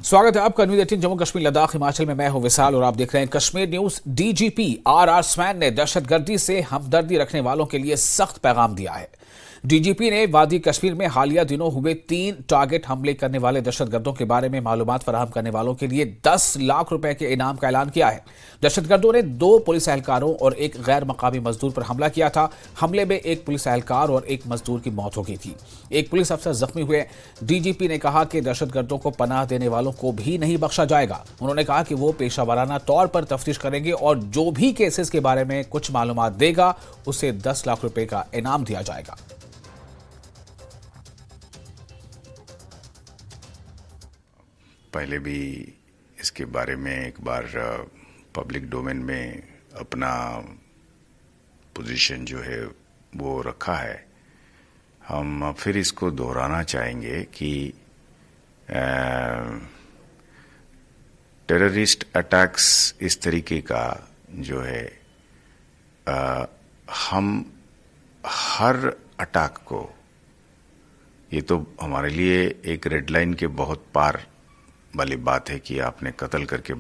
स्वागत है आपका न्यूज 18 जम्मू कश्मीर लद्दाख हिमाचल में। मैं हूं विशाल और आप देख रहे हैं Kashmir news. DGP are swan ने दहशतगर्दी से हमदर्दी रखने वालों के लिए सख्त पैगाम दिया है। डीजीपी ने वादी कश्मीर में हालिया दिनों हुए 3 टारगेट हमले करने वाले दहशतगर्दों के बारे में मालूमात फराहम करने वालों के लिए 10 लाख रुपए के इनाम का ऐलान किया है। दहशतगर्दों ने 2 पुलिस एहलकारों और एक गैर मकामी मजदूर पर हमला किया था। हमले में एक पुलिस एहलकार और एक मजदूर की मौत हो गई थी। एक पुलिस अफसर जख्मी हुए। डीजीपी ने कहा कि दहशतगर्दों को पनाह देने वालों को भी नहीं बख्शा जाएगा। उन्होंने कहा कि वो पेशावराना तौर पर तफ्तीश करेंगे और जो भी केसेस के बारे में कुछ मालूमात देगा उसे 10 लाख रुपए का इनाम दिया जाएगा। पहले भी इसके बारे में एक बार पब्लिक डोमेन में अपना पोजीशन जो है वो रखा है। हम फिर इसको दोहराना चाहेंगे कि टेररिस्ट अटैक्स इस तरीके का जो है हम हर अटैक को, ये तो हमारे लिए एक रेड लाइन के बहुत पार वाली बात है कि आपने कत्ल करके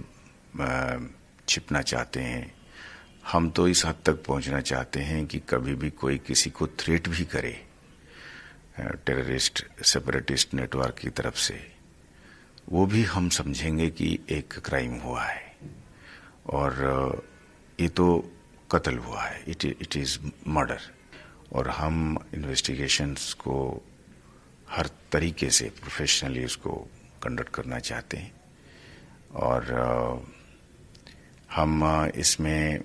छिपना चाहते हैं। हम तो इस हद तक पहुंचना चाहते हैं कि कभी भी कोई किसी को थ्रेट भी करे टेररिस्ट सेपरेटिस्ट नेटवर्क की तरफ से, वो भी हम समझेंगे कि एक क्राइम हुआ है और ये तो कत्ल हुआ है, इट इज मर्डर। और हम इन्वेस्टिगेशंस को हर तरीके से प्रोफेशनली उसको कंडक्ट करना चाहते हैं और हम इसमें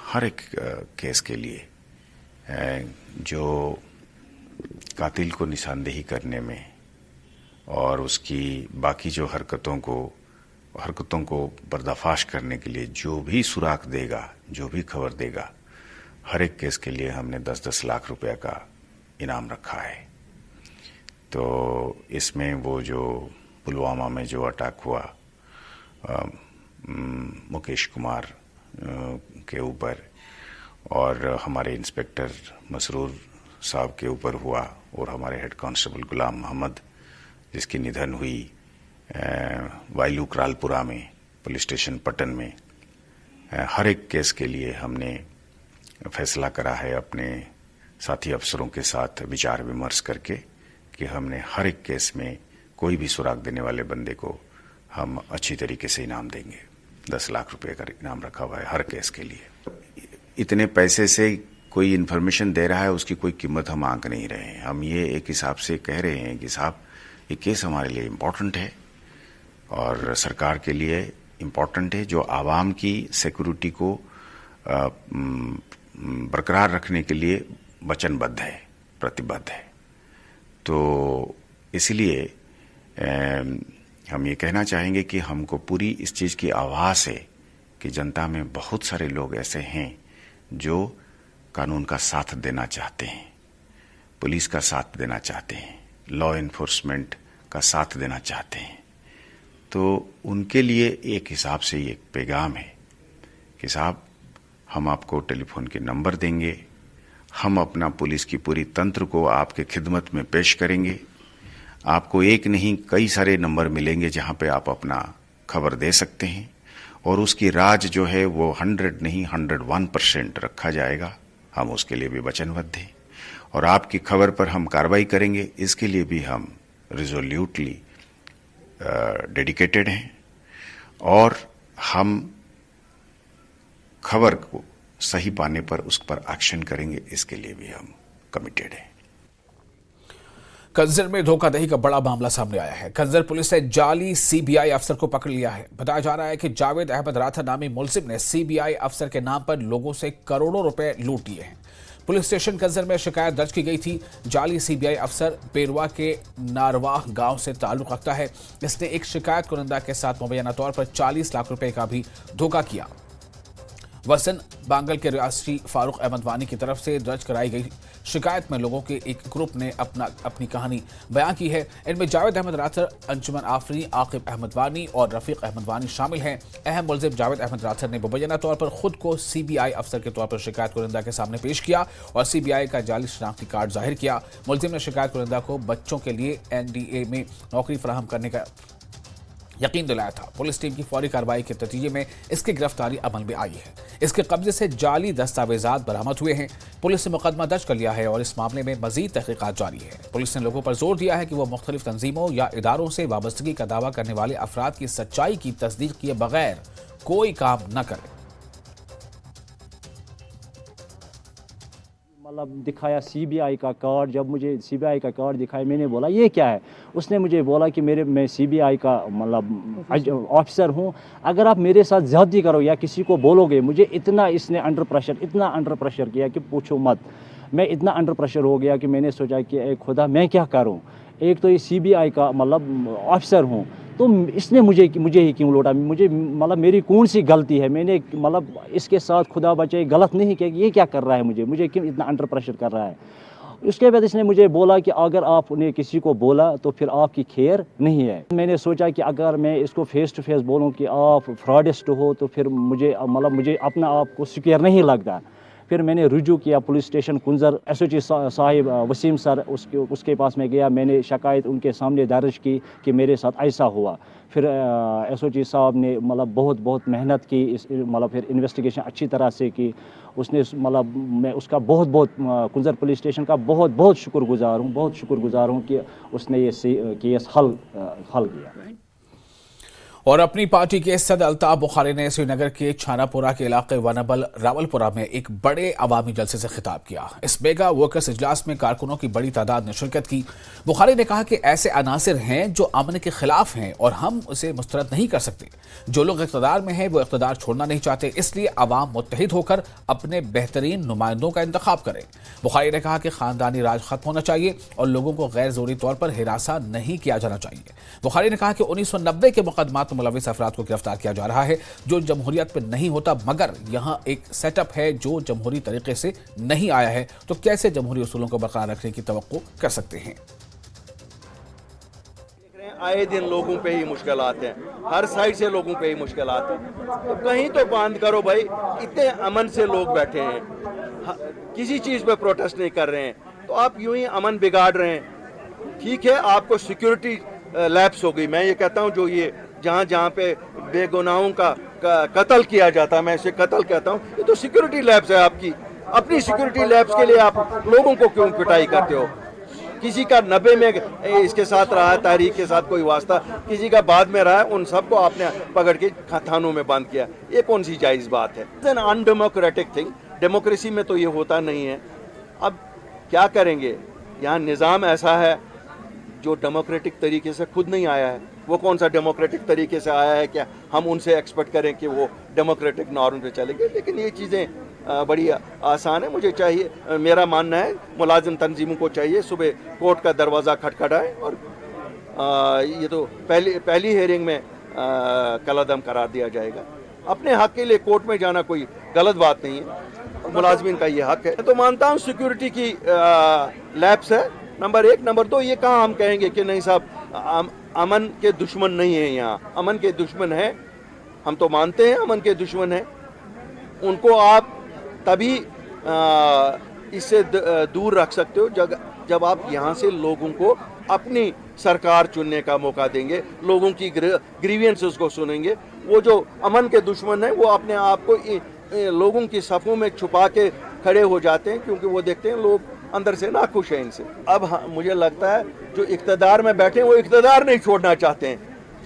हर एक केस के लिए जो कातिल को निशानदेही करने में और उसकी बाकी जो हरकतों को पर्दाफाश करने के लिए जो भी सुराग देगा, जो भी खबर देगा, हर एक केस के लिए हमने 10-10 लाख रुपया का इनाम रखा है। तो इसमें वो जो पुलवामा में जो अटैक हुआ मुकेश कुमार के ऊपर और हमारे इंस्पेक्टर मसरूर साहब के ऊपर हुआ और हमारे हेड कांस्टेबल गुलाम मोहम्मद जिसकी निधन हुई वायलू क्रालपुरा में पुलिस स्टेशन पटन में, हर एक केस के लिए हमने फैसला करा है अपने साथी अफसरों के साथ विचार विमर्श करके कि हमने हर एक केस में कोई भी सुराग देने वाले बंदे को हम अच्छी तरीके से इनाम देंगे। 10 लाख रुपए का इनाम रखा हुआ है हर केस के लिए। इतने पैसे से कोई इन्फॉर्मेशन दे रहा है, उसकी कोई कीमत हम आंक नहीं रहे हैं। हम ये एक हिसाब से कह रहे हैं कि साहब ये केस हमारे लिए इम्पोर्टेंट है और सरकार के लिए इम्पोर्टेंट है, जो आवाम की सिक्योरिटी को बरकरार रखने के लिए वचनबद्ध है, प्रतिबद्ध है। तो इसलिए हम ये कहना चाहेंगे कि हमको पूरी इस चीज की आभास है कि जनता में बहुत सारे लोग ऐसे हैं जो कानून का साथ देना चाहते हैं, पुलिस का साथ देना चाहते हैं, लॉ एनफोर्समेंट का साथ देना चाहते हैं। तो उनके लिए एक हिसाब से ये पैगाम है कि साहब हम आपको टेलीफोन के नंबर देंगे, हम अपना पुलिस की पूरी तंत्र को आपके खिदमत में पेश करेंगे। आपको एक नहीं कई सारे नंबर मिलेंगे जहां पे आप अपना खबर दे सकते हैं और उसकी राज जो है वो 100 नहीं 101% रखा जाएगा। हम उसके लिए भी वचनबद्ध हैं और आपकी खबर पर हम कार्रवाई करेंगे, इसके लिए भी हम रिजोल्यूटली डेडिकेटेड हैं और हम खबर को सही पाने पर उस पर एक्शन करेंगे, इसके लिए भी हम कमिटेड हैं। कंजर में धोखाधड़ी का बड़ा मामला सामने आया है। कंजर पुलिस ने जाली सीबीआई अफसर को पकड़ लिया है। बताया जा रहा है कि जावेद अहमद राठर नामी मुलजिम ने सीबीआई अफसर के नाम पर लोगों से करोड़ों रुपए लूट लिए हैं। पुलिस स्टेशन कंजर में शिकायत दर्ज की गई थी। जाली सीबीआई अफसर पेरवा के नारवाह गांव से ताल्लुक रखता है। इसने एक शिकायत कुनिंदा के साथ मुबैना तौर पर 40 लाख रुपए का भी धोखा किया। वसन बांगल के रियासी फारूक अहमद वानी की तरफ से दर्ज कराई गई शिकायत में लोगों के एक ग्रुप ने अपनी कहानी बयान की है। इनमें जावेद अहमद राठर, अंजुमन आफरीन, आकिब अहमद वानी और रफीक अहमद वानी शामिल हैं। अहम मुलजिम जावेद अहमद राठर ने मुबैना तौर पर खुद को सीबीआई अफसर के तौर पर शिकायत कुनिंदा के सामने पेश किया और सीबीआई का जाली शनाख्ती कार्ड जाहिर किया। मुलजिम ने शिकायत कुनिंदा को बच्चों के लिए एनडीए में नौकरी फराहम करने का यकीन दिलाया था। पुलिस टीम की फौरी कार्रवाई के नतीजे में इसकी गिरफ्तारी अमल में आई है। इसके कब्जे से जाली दस्तावेजात बरामद हुए हैं। पुलिस ने मुकदमा दर्ज कर लिया है और इस मामले में मजीद तहकीकात जारी है। पुलिस ने लोगों पर जोर दिया है कि वो मुख्तलिफ तंजीमों या इदारों से वाबस्तगी का दावा करने वाले अफराद की सच्चाई की तस्दीक किए बगैर कोई काम न करें। मतलब दिखाया सीबीआई का कार्ड, जब मुझे सीबीआई का कार्ड दिखाया मैंने बोला ये क्या है। उसने मुझे बोला कि मैं सीबीआई का मतलब ऑफिसर हूँ, अगर आप मेरे साथ ज़्यादती करो या किसी को बोलोगे, मुझे इतना इसने इतना अंडर प्रेशर किया कि पूछो मत। मैं इतना अंडर प्रेशर हो गया कि मैंने सोचा कि खुदा मैं क्या करूँ। एक तो ये सीबीआई का मतलब ऑफिसर हूँ, तो इसने मुझे ही क्यों लौटा। मुझे मतलब मेरी कौन सी गलती है, मैंने मतलब इसके साथ खुदा बचाए गलत नहीं किया। ये क्या कर रहा है, मुझे क्यों इतना अंडर प्रेशर कर रहा है। उसके बाद इसने मुझे बोला कि अगर आपने किसी को बोला तो फिर आपकी खैर नहीं है। मैंने सोचा कि अगर मैं इसको फेस टू फेस बोलूं कि आप फ्रॉडिस्ट हो तो फिर मुझे अपना आप को सिक्योर नहीं लगता। फिर मैंने रुजू किया पुलिस स्टेशन कुंजर, एसओजी साहिब वसीम सर उसके पास में गया। मैंने शिकायत उनके सामने दर्ज की कि मेरे साथ ऐसा हुआ। फिर एसओजी साहब ने मतलब बहुत मेहनत की, मतलब फिर इन्वेस्टिगेशन अच्छी तरह से की। उसने मतलब मैं उसका बहुत कुंजर पुलिस स्टेशन का बहुत शुक्रगुजार हूँ कि उसने ये केस हल किया। और अपनी पार्टी के सदर अल्ताफ बुखारी ने श्रीनगर के छानापुरा के इलाके वनबल रावलपुरा में एक बड़े अवामी जलसे से खिताब किया। इस मेगा वर्कर्स इजलास में कारकुनों की बड़ी तादाद ने शिरकत की। बुखारी ने कहा कि ऐसे अनासिर हैं जो अमन के खिलाफ हैं और हम उसे मुस्तरद नहीं कर सकते। जो लोग इक़्तिदार में हैं वो इक़्तिदार छोड़ना नहीं चाहते, इसलिए अवाम मुत्तहिद होकर अपने बेहतरीन नुमाइंदों का इंतखाब करें। बुखारी ने कहा कि खानदानी राज खत्म होना चाहिए और लोगों को गैर ज़रूरी तौर पर हिरासा नहीं किया जाना चाहिए। बुखारी ने कहा कि 1990 के मुकदमात में मुलविस अफराद को गिरफ्तार किया जा रहा है जो जमहूरियत में नहीं होता, मगर यहाँ एक सेटअप है जो जमहूरी तरीके से नहीं आया है, तो कैसे जमहूरी उसूलों को बरकरार रखने की तवक्को कर सकते हैं। आए दिन लोगों पे ही मुश्किल आते हैं, हर साइड से लोगों पे ही मुश्किल आते हैं। तो कहीं तो बंद करो भाई, इतने अमन से लोग बैठे हैं, किसी चीज़ पे प्रोटेस्ट नहीं कर रहे हैं, तो आप यूं ही अमन बिगाड़ रहे हैं। ठीक है, आपको सिक्योरिटी लैप्स हो गई। मैं ये कहता हूँ जो ये जहाँ पे बेगुनाहों का कत्ल किया जाता है, मैं इसे कत्ल कहता हूँ, ये तो सिक्योरिटी लैब्स है आपकी। अपनी सिक्योरिटी लैब्स के लिए आप लोगों को क्यों पिटाई करते हो। किसी का 90 में इसके साथ रहा है, तहरीक के साथ कोई वास्ता, किसी का बाद में रहा है, उन सबको आपने पकड़ के थानों में बंद किया। ये कौन सी जायज़ बात है। It's an undemocratic thing. Democracy में तो ये होता नहीं है। अब क्या करेंगे, यहाँ निज़ाम ऐसा है जो डेमोक्रेटिक तरीके से खुद नहीं आया है। वो कौन सा डेमोक्रेटिक तरीके से आया है क्या हम उनसे एक्सपेक्ट करें कि वो डेमोक्रेटिक नॉर्म पे चलेंगे। लेकिन ये चीज़ें बड़ी आसान है। मुझे चाहिए, मेरा मानना है मुलाजिम तंजीमों को चाहिए सुबह कोर्ट का दरवाज़ा खटखटाएं और ये तो पहली हेयरिंग में कलअदम करार दिया जाएगा। अपने हक के लिए कोर्ट में जाना कोई गलत बात नहीं है, मुलाजिमिन का ये हक है। तो मानता हूँ सिक्योरिटी की लैब्स है नंबर 1। नंबर 2, ये कहाँ हम कहेंगे कि नहीं साहब अमन के दुश्मन नहीं है, यहाँ अमन के दुश्मन है। हम तो मानते हैं अमन के दुश्मन है। उनको आप तभी इससे दूर रख सकते हो जब आप यहाँ से लोगों को अपनी सरकार चुनने का मौका देंगे, लोगों की ग्रीवियंसेस को सुनेंगे। वो जो अमन के दुश्मन है वो अपने आप को लोगों की सफ़ों में छुपा के खड़े हो जाते हैं, क्योंकि वो देखते हैं लोग अंदर से नाखुश हैं इनसे। अब मुझे लगता है जो इक़्तिदार में बैठे हैं वो इक़्तिदार नहीं छोड़ना चाहते हैं।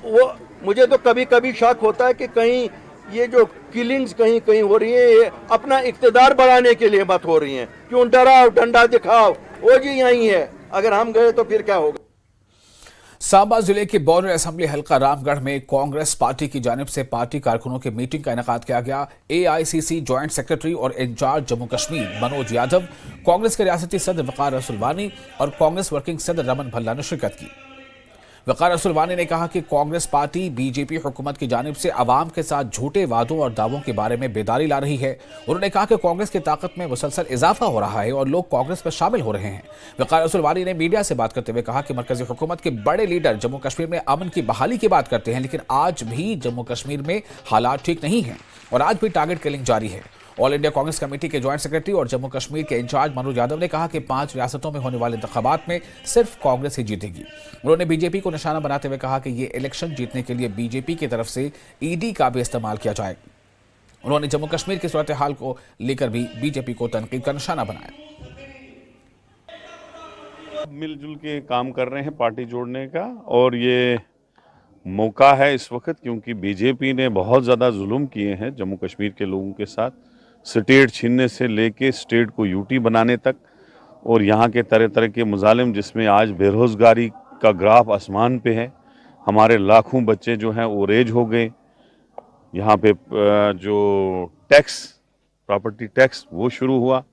वो मुझे तो कभी कभी शक होता है कि कहीं ये जो किलिंग्स कहीं हो रही है ये अपना इक़्तिदार बढ़ाने के लिए मत हो रही हैं। क्यों डराओ, डंडा दिखाओ, वो जी यहीं है, अगर हम गए तो फिर क्या होगा। सांबा जिले के बॉर्डर असेंबली हल्का रामगढ़ में कांग्रेस पार्टी की जानिब से पार्टी कारकुनों की मीटिंग का इनेकाद किया गया। एआईसीसी जॉइंट सेक्रेटरी और इंचार्ज जम्मू कश्मीर मनोज यादव, कांग्रेस के रियासती सदर वकार रसूलवानी और कांग्रेस वर्किंग सदर रमन भल्ला ने शिरकत की। वकार रसूलवानी ने कहा कि कांग्रेस पार्टी बीजेपी हुकूमत की जानिब से अवाम के साथ झूठे वादों और दावों के बारे में बेदारी ला रही है। उन्होंने कहा कि कांग्रेस की ताकत में मुसलसल इजाफा हो रहा है और लोग कांग्रेस पर शामिल हो रहे हैं। वकार रसूलवानी ने मीडिया से बात करते हुए कहा कि मरकजी हुकूमत के बड़े लीडर जम्मू कश्मीर में अमन की बहाली की बात करते हैं, लेकिन आज भी जम्मू कश्मीर में हालात ठीक नहीं है और आज भी टारगेट किलिंग जारी है। ऑल इंडिया कांग्रेस कमेटी के ज्वाइंट सेक्रेटरी और जम्मू कश्मीर के इंचार्ज मनोज यादव ने कहा कि 5 रियासतों में होने वाले इंतखाबात में सिर्फ कांग्रेस ही जीतेगी। उन्होंने बीजेपी को निशाना बनाते हुए कहा कि ये इलेक्शन जीतने के लिए बीजेपी की तरफ से ईडी का भी इस्तेमाल किया जाए। उन्होंने जम्मू कश्मीर की सूरत हाल को लेकर भी बीजेपी को तनकीद का निशाना बनाया। मिलजुल के काम कर रहे हैं पार्टी जोड़ने का, और ये मौका है इस वक्त, क्योंकि बीजेपी ने बहुत ज़्यादा जुल्म किए हैं जम्मू कश्मीर के लोगों के साथ, स्टेट छीनने से लेके स्टेट को यूटी बनाने तक, और यहाँ के तरह तरह के मुजालिम, जिसमें आज बेरोज़गारी का ग्राफ आसमान पे है। हमारे लाखों बच्चे जो हैं वो रेज हो गए। यहाँ पे जो टैक्स, प्रॉपर्टी टैक्स वो शुरू हुआ।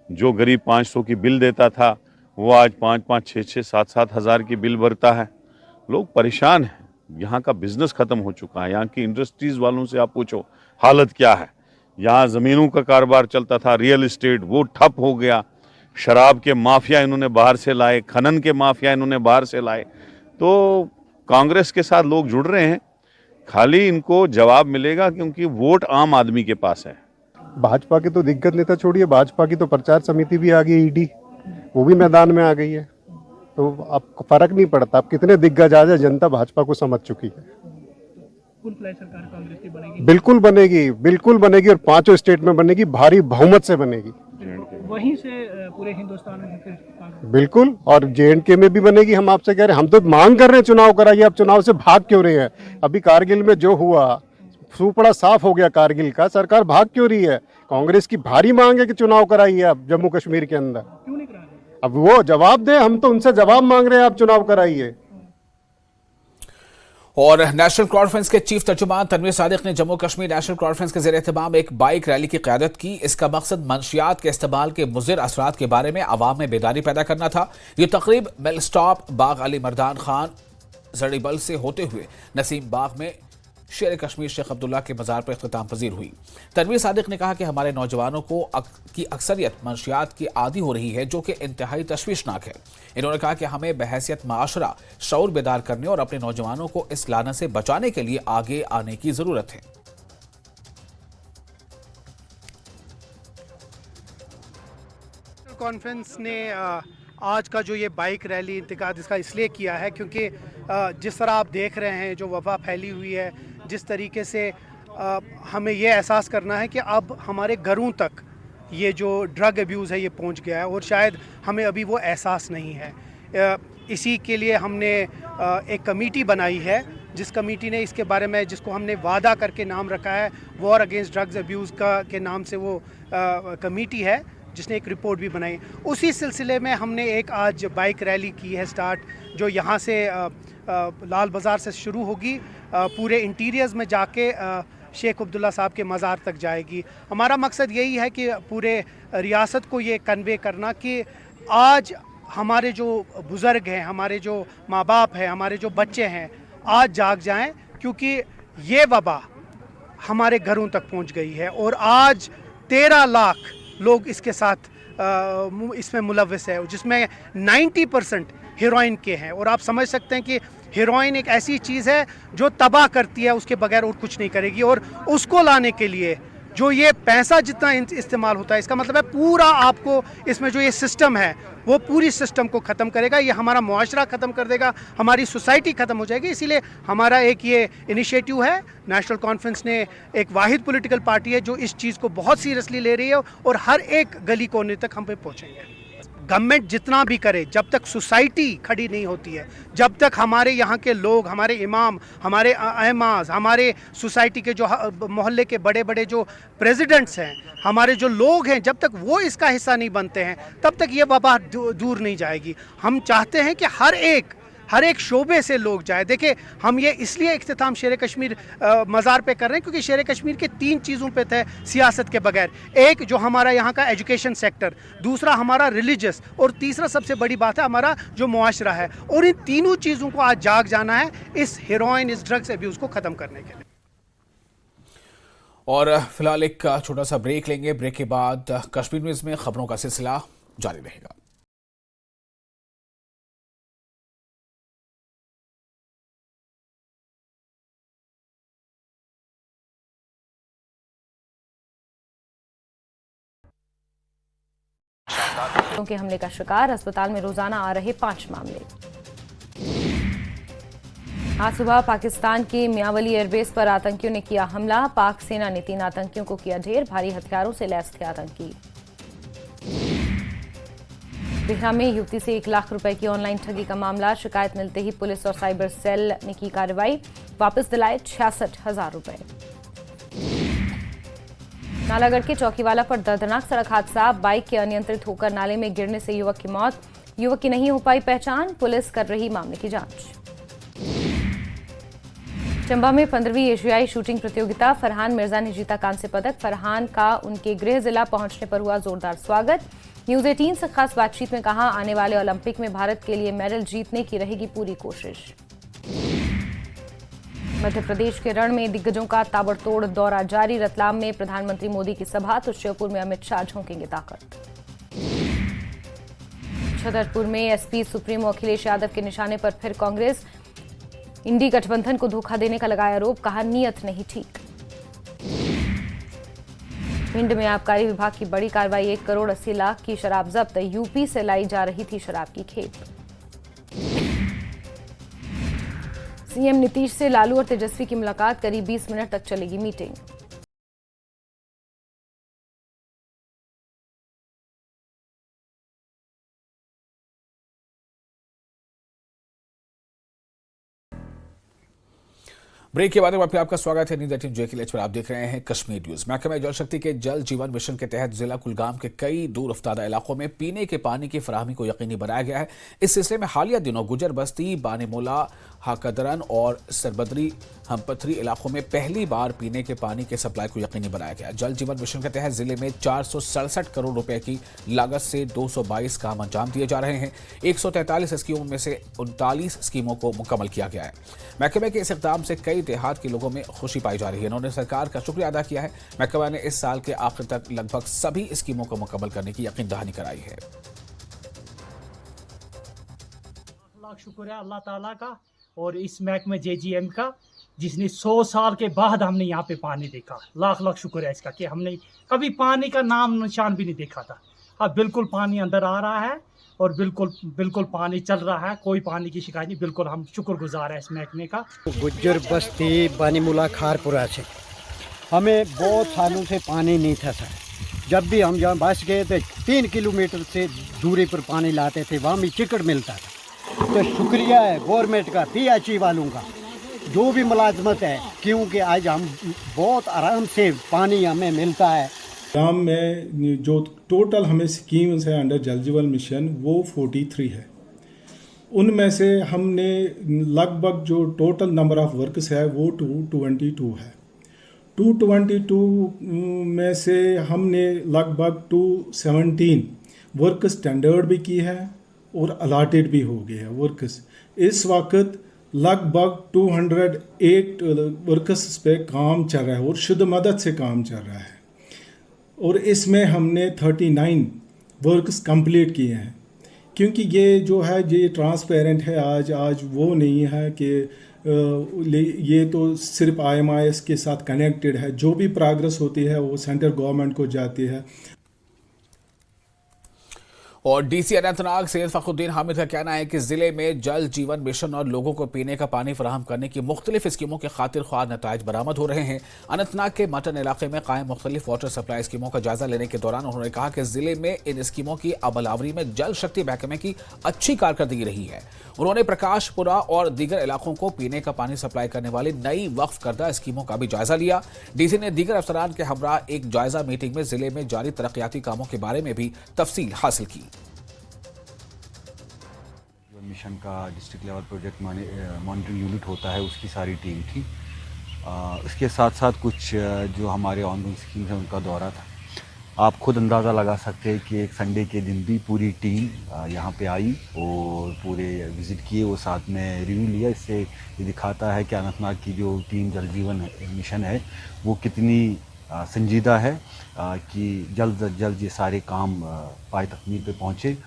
जो गरीब 500 की बिल देता था वो आज 5-5, 6-6, 7-7 हज़ार की बिल भरता है। लोग परेशान हैं। यहाँ का बिजनेस खत्म हो चुका है। यहाँ की इंडस्ट्रीज वालों से आप पूछो हालत क्या है। यहाँ ज़मीनों का कारोबार चलता था, रियल एस्टेट, वो ठप हो गया। शराब के माफिया इन्होंने बाहर से लाए, खनन के माफिया इन्होंने बाहर से लाए। तो कांग्रेस के साथ लोग जुड़ रहे हैं, खाली इनको जवाब मिलेगा, क्योंकि वोट आम आदमी के पास है। भाजपा के तो दिग्गज नेता छोड़िए, भाजपा की तो प्रचार समिति भी आ गई, ईडी वो भी मैदान में आ गई है। तो अब फर्क नहीं पड़ता, अब कितने दिग्गज आ जाए, जनता भाजपा को समझ चुकी है। फुल फ्लैश सरकार कांग्रेस की बनेगी? बिल्कुल बनेगी, बिल्कुल बनेगी, और 5 स्टेट में बनेगी, भारी बहुमत से बनेगी। वहीं से पूरे हिंदुस्तान में फिर कांग्रेस? बिल्कुल, और JNK में भी बनेगी। हम आपसे कह रहे हैं, हम तो मांग कर रहे हैं चुनाव कराइए, आप चुनाव से भाग क्यों रहे हैं? अभी कारगिल में जो हुआ, सुपड़ा साफ हो गया कारगिल का, सरकार भाग क्यों रही है? कांग्रेस की भारी मांग है कि चुनाव कराइए आप जम्मू कश्मीर के अंदर। क्यों नहीं करा रहे? अब वो जवाब दे, हम तो उनसे जवाब मांग रहे हैं, आप चुनाव कराइए। और नेशनल कॉन्फ्रेंस के चीफ तर्जुमान तनवीर सादिक ने जम्मू कश्मीर नेशनल कॉन्फ्रेंस के ज़ेर एहतमाम एक बाइक रैली की क़यादत की। इसका मकसद मंशियात के इस्तेमाल के मुज़िर असरात के बारे में आवाम में बेदारी पैदा करना था। ये तकरीब मिल स्टॉप बाग अली मर्दान खान जड़ीबल से होते हुए नसीम बाग में शेर कश्मीर शेख अब्दुल्ला के मज़ार पर इख्तिताम पजीर हुई। तनवीर सादिक ने कहा कि हमारे नौजवानों की अक्सरियत मंशियात की आदी हो रही है, जो कि इंतहाई तशवीशनाक है। इन्होंने कहा कि हमें बहैसियत माशरा शऊर बेदार करने और अपने नौजवानों को इस लानत से बचाने के लिए आगे आने की ज़रूरत है। कॉन्फ्रेंस ने आज का जो ये बाइक रैली इंतकाद इसका इसलिए किया है क्योंकि जिस तरह आप देख रहे हैं जो वबा फैली हुई है, जिस तरीके से हमें ये एहसास करना है कि अब हमारे घरों तक ये जो ड्रग अब्यूज़ है ये पहुंच गया है, और शायद हमें अभी वो एहसास नहीं है। इसी के लिए हमने एक कमेटी बनाई है, जिस कमेटी ने इसके बारे में, जिसको हमने वादा करके नाम रखा है वॉर अगेंस्ट ड्रग्स अब्यूज़ का के नाम से वो कमेटी है, जिसने एक रिपोर्ट भी बनाई। उसी सिलसिले में हमने एक आज बाइक रैली की है स्टार्ट, जो यहाँ से लाल बाज़ार से शुरू होगी, पूरे इंटीरियर्स में जाके शेख अब्दुल्ला साहब के मज़ार तक जाएगी। हमारा मकसद यही है कि पूरे रियासत को ये कन्वे करना कि आज हमारे जो बुज़ुर्ग हैं, हमारे जो माँ बाप हैं, हमारे जो बच्चे हैं, आज जाग जाएं, क्योंकि ये वबा हमारे घरों तक पहुंच गई है और आज 13 लाख लोग इसके साथ इसमें मुलव्वस है, जिसमें 90% हीरोइन के हैं। और आप समझ सकते हैं कि हीरोइन एक ऐसी चीज़ है जो तबाह करती है, उसके बगैर और कुछ नहीं करेगी। और उसको लाने के लिए जो ये पैसा जितना इस्तेमाल होता है, इसका मतलब है पूरा आपको इसमें जो ये सिस्टम है वो पूरी सिस्टम को ख़त्म करेगा, ये हमारा मुआशरा ख़त्म कर देगा, हमारी सोसाइटी ख़त्म हो जाएगी। इसीलिए हमारा एक ये इनिशिएटिव है। नेशनल कॉन्फ्रेंस ने एक वाहिद पॉलिटिकल पार्टी है जो इस चीज़ को बहुत सीरियसली ले रही है और हर एक गली कोने तक हम पे पहुँचेंगे। गवर्नमेंट जितना भी करे, जब तक सोसाइटी खड़ी नहीं होती है, जब तक हमारे यहाँ के लोग, हमारे इमाम, हमारे अहमाज, हमारे सोसाइटी के जो मोहल्ले के बड़े बड़े जो प्रेसिडेंट्स हैं, हमारे जो लोग हैं, जब तक वो इसका हिस्सा नहीं बनते हैं, तब तक ये वबा दूर नहीं जाएगी। हम चाहते हैं कि हर एक शोबे से लोग जाए। देखिए, हम ये इसलिए इख्तिताम शेर कश्मीर मज़ार पे कर रहे हैं क्योंकि शेर कश्मीर के 3 चीज़ों पे थे सियासत के बगैर। एक जो हमारा यहाँ का एजुकेशन सेक्टर, दूसरा हमारा रिलीजियस, और तीसरा सबसे बड़ी बात है हमारा जो मुआशरा है। और इन तीनों चीज़ों को आज जाग जाना है इस हीरोइन, इस ड्रग्स अब्यूज़ को ख़त्म करने के लिए। और फिलहाल एक छोटा सा ब्रेक लेंगे। ब्रेक के बाद कश्मीर न्यूज़ में खबरों का सिलसिला जारी रहेगा। के हमले का शिकार, अस्पताल में रोजाना आ रहे 5 मामले। आज सुबह पाकिस्तान के मियांवली एयरबेस पर आतंकियों ने किया हमला। पाक सेना ने 3 आतंकियों को किया ढेर, भारी हथियारों से लैस थे आतंकी। बिहार में युवती से 1 लाख रुपए की ऑनलाइन ठगी का मामला, शिकायत मिलते ही पुलिस और साइबर सेल ने की कार्रवाई, वापस दिलाए 66,000 रुपए। नालागढ़ के चौकीवाला पर दर्दनाक सड़क हादसा, बाइक के अनियंत्रित होकर नाले में गिरने से युवक की मौत, युवक की नहीं हो पाई पहचान, पुलिस कर रही मामले की जांच। चंबा में 15वीं एशियाई शूटिंग प्रतियोगिता, फरहान मिर्जा ने जीता कांस्य पदक। फरहान का उनके गृह जिला पहुंचने पर हुआ जोरदार स्वागत। न्यूज 18 से खास बातचीत में कहा, आने वाले ओलंपिक में भारत के लिए मेडल जीतने की रहेगी पूरी कोशिश। मध्य प्रदेश के रण में दिग्गजों का ताबड़तोड़ दौरा जारी, रतलाम में प्रधानमंत्री मोदी की सभा तो श्योपुर में अमित शाह झोंकेंगे ताकत। छतरपुर में एसपी सुप्रीमो अखिलेश यादव के निशाने पर फिर कांग्रेस, इंडी गठबंधन को धोखा देने का लगाया आरोप, कहा नीयत नहीं ठीक। भिंड में आबकारी विभाग की बड़ी कार्रवाई, 1 करोड़ 80 लाख की शराब जब्त, यूपी से लाई जा रही थी शराब की खेप। सीएम नीतीश से लालू और तेजस्वी की मुलाकात, करीब 20 मिनट तक चलेगी मीटिंग। ब्रेक के बाद वापस आपका स्वागत है। न्यूज 18 JKLH पर आप देख रहे हैं कश्मीर न्यूज। महकमा जल शक्ति के जल जीवन मिशन के तहत जिला कुलगाम के कई दूर अफ्तादा इलाकों में पीने के पानी की फराहमी को यकीनी बनाया गया है। इस सिलसिले में हालिया दिनों गुजर बस्ती, बानेमोला, हाकदरन और सरबदरी हमपथरी इलाकों में पहली बार पीने के पानी के सप्लाई को यकीनी बनाया गया। जल जीवन मिशन के तहत जिले में 467 करोड़ रुपए की लागत से 222 काम अंजाम दिए जा रहे हैं। 143 स्कीमों में से 39 स्कीमों को मुकम्मल किया गया है। महकमे के इस इक़दाम से कई देहात के लोगों में खुशी पाई जा रही है। उन्होंने सरकार का शुक्रिया अदा किया है। महकमा ने इस साल के आखिर तक लगभग सभी स्कीमों को मुकम्मल करने की यकीन दहानी कराई है। लाख शुक्र है अल्लाह ताला का और इस महकमे JGM का, जिसने 100 साल के बाद हमने यहाँ पे पानी देखा। लाख लाख शुक्र है इसका कि हमने कभी पानी का नाम निशान भी नहीं देखा था। अब बिल्कुल पानी अंदर आ रहा है और बिल्कुल पानी चल रहा है, कोई पानी की शिकायत नहीं। बिल्कुल हम शुक्रगुजार है इस महकमे का। गुज्जर बस्ती बानीमुला खारपुरा से हमें बहुत सालों से पानी नहीं था सर। जब भी हम यहाँ बस गए थे 3 किलोमीटर से दूरी पर पानी लाते थे, वहाँ भी चिकट मिलता था। तो शुक्रिया है गवर्नमेंट का, PHE वालों का, जो भी मुलाजमत है, क्योंकि आज हम बहुत आराम से पानी हमें मिलता है। गाँव में जो टोटल हमें स्कीम्स है अंडर जल जीवन मिशन वो 43 है। उनमें से हमने लगभग जो टोटल नंबर ऑफ वर्क्स है वो 222 है। 222 में से हमने लगभग 217 वर्क स्टैंडर्ड भी की है और अलाटेड भी हो गए हैं वर्कर्स। इस वक्त लगभग 208 वर्कर्स पे काम चल रहा है और शुद्ध मदद से काम चल रहा है और इसमें हमने 39 वर्क्स कंप्लीट किए हैं। क्योंकि ये जो है ये ट्रांसपेरेंट है, आज वो नहीं है कि ये तो सिर्फ IMIS के साथ कनेक्टेड है। जो भी प्रोग्रेस होती है वो सेंट्रल गवर्नमेंट को जाती है। और DC अनंतनाग सैयद फखरुद्दीन हामिद का कहना है कि जिले में जल जीवन मिशन और लोगों को पीने का पानी फराहम करने की मुख्तलिफ स्कीमों के खातिर ख्वाह नताइज बरामद हो रहे हैं। अनंतनाग के मटन इलाके में कायम मुख्तलिफ वाटर सप्लाई स्कीमों का जायजा लेने के दौरान उन्होंने कहा कि जिले में इन स्कीमों की अमलावरी में जल शक्ति महकमे की अच्छी कारकर्दगी रही है। उन्होंने प्रकाशपुरा और दीगर इलाकों को पीने का पानी सप्लाई करने वाली नई वक्फ करदा स्कीमों का भी जायजा लिया। DC ने दीगर अफसरान के हमरा एक जायजा मीटिंग में जिले में जारी तरक्याती कामों के बारे में भी तफसील हासिल की। मिशन का district level project monitoring unit होता है, उसकी सारी टीम थी। इसके साथ साथ कुछ जो हमारे ऑनगोइंग स्कीम्स हैं उनका दौरा था। आप खुद अंदाज़ा लगा सकते हैं कि एक संडे के दिन भी पूरी टीम यहाँ पे आई और पूरे विज़िट किए, वो साथ में रिव्यू लिया। इससे ये दिखाता है कि अनंतनाग की जो टीम जल जीवन मिशन है वो कितनी संजीदा है कि जल्द अज जल्द ये सारे काम पाए तकमील पे पहुँचे।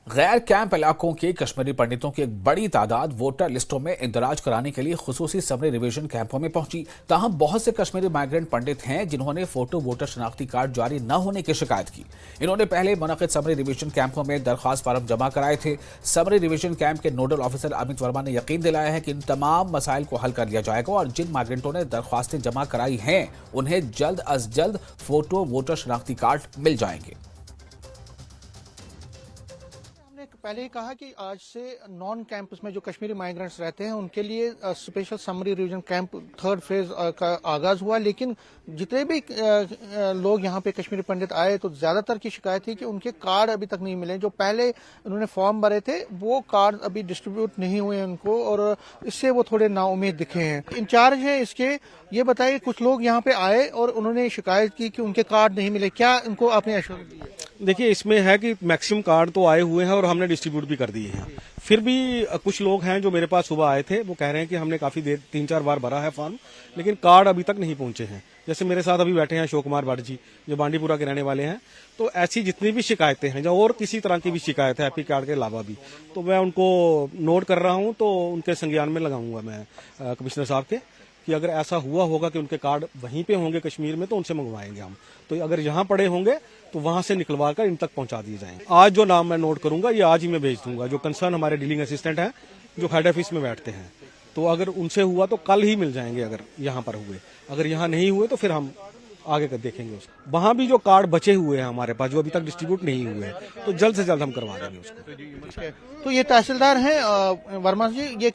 गैर कैंप इलाकों के कश्मीरी पंडितों की एक बड़ी तादाद वोटर लिस्टों में इंदराज कराने के लिए खुसूसी समरी रिवीजन कैंपों में पहुंची। ताहम बहुत से कश्मीरी माइग्रेंट पंडित हैं जिन्होंने फोटो वोटर शनाख्ती कार्ड जारी न होने की शिकायत की। इन्होंने पहले मुनक़िद समरी रिवीजन कैंपों में दरख्वास्त फार्म जमा कराए थे। समरी रिवीजन कैंप के नोडल ऑफिसर अमित वर्मा ने यकीन दिलाया है कि इन तमाम मसाइल को हल कर लिया जाएगा और जिन माइग्रेंटों ने दरख्वास्तें जमा कराई हैं उन्हें जल्द अज जल्द फोटो वोटर शनाख्ती कार्ड मिल जाएंगे। पहले ही कहा कि आज से नॉन कैंपस में जो कश्मीरी माइग्रेंट्स रहते हैं उनके लिए special summary revision camp 3rd phase का आगाज हुआ, लेकिन जितने भी लोग यहाँ पे कश्मीरी पंडित आए तो ज्यादातर की शिकायत थी कि उनके कार्ड अभी तक नहीं मिले। जो पहले उन्होंने फॉर्म भरे थे वो कार्ड अभी डिस्ट्रीब्यूट नहीं हुए उनको और इससे वो थोड़े नाउम्मीद दिखे हैं। इंचार्ज है इसके, ये बताइए कुछ लोग यहाँ पे आए और उन्होंने शिकायत की कि उनके कार्ड नहीं मिले, क्या उनको आपने एश्योरेंस दी? देखिए, इसमें है कि मैक्सिमम कार्ड तो आए हुए हैं और हमने डिस्ट्रीब्यूट भी कर दिए हैं। फिर भी कुछ लोग हैं जो मेरे पास सुबह आए थे, वो कह रहे हैं कि हमने काफी देर 3-4 बार भरा है फॉर्म, लेकिन कार्ड अभी तक नहीं पहुंचे हैं। जैसे मेरे साथ अभी बैठे हैं अशोक कुमार भट्ट जी जो बांडीपुरा के रहने वाले हैं। तो ऐसी जितनी भी शिकायतें हैं जो और किसी तरह की भी शिकायत है एपी कार्ड के अलावा भी, तो मैं उनको नोट कर रहा हूं, तो उनके संज्ञान में लगाऊंगा मैं कमिश्नर साहब के कि अगर ऐसा हुआ होगा कि उनके कार्ड वहीं पे होंगे कश्मीर में तो उनसे मंगवाएंगे हम। तो अगर यहाँ पड़े होंगे तो वहां से निकलवा कर इन तक पहुंचा दिए जाएंगे। आज जो नाम मैं नोट करूंगा ये आज ही मैं भेज दूंगा। जो कंसर्न हमारे डीलिंग असिस्टेंट हैं जो हेड ऑफिस में बैठते हैं, तो अगर उनसे हुआ तो कल ही मिल जाएंगे। अगर यहाँ पर हुए, अगर यहाँ नहीं हुए तो फिर हम आगे कर देखेंगे उसको। वहां भी जो कार्ड बचे हुए हैं हमारे पास जो अभी तक डिस्ट्रीब्यूट नहीं हुए हैं, तो जल्द से जल्द हम करवा देंगे उसको। तो ये तहसीलदार हैं वर्मा जी, ये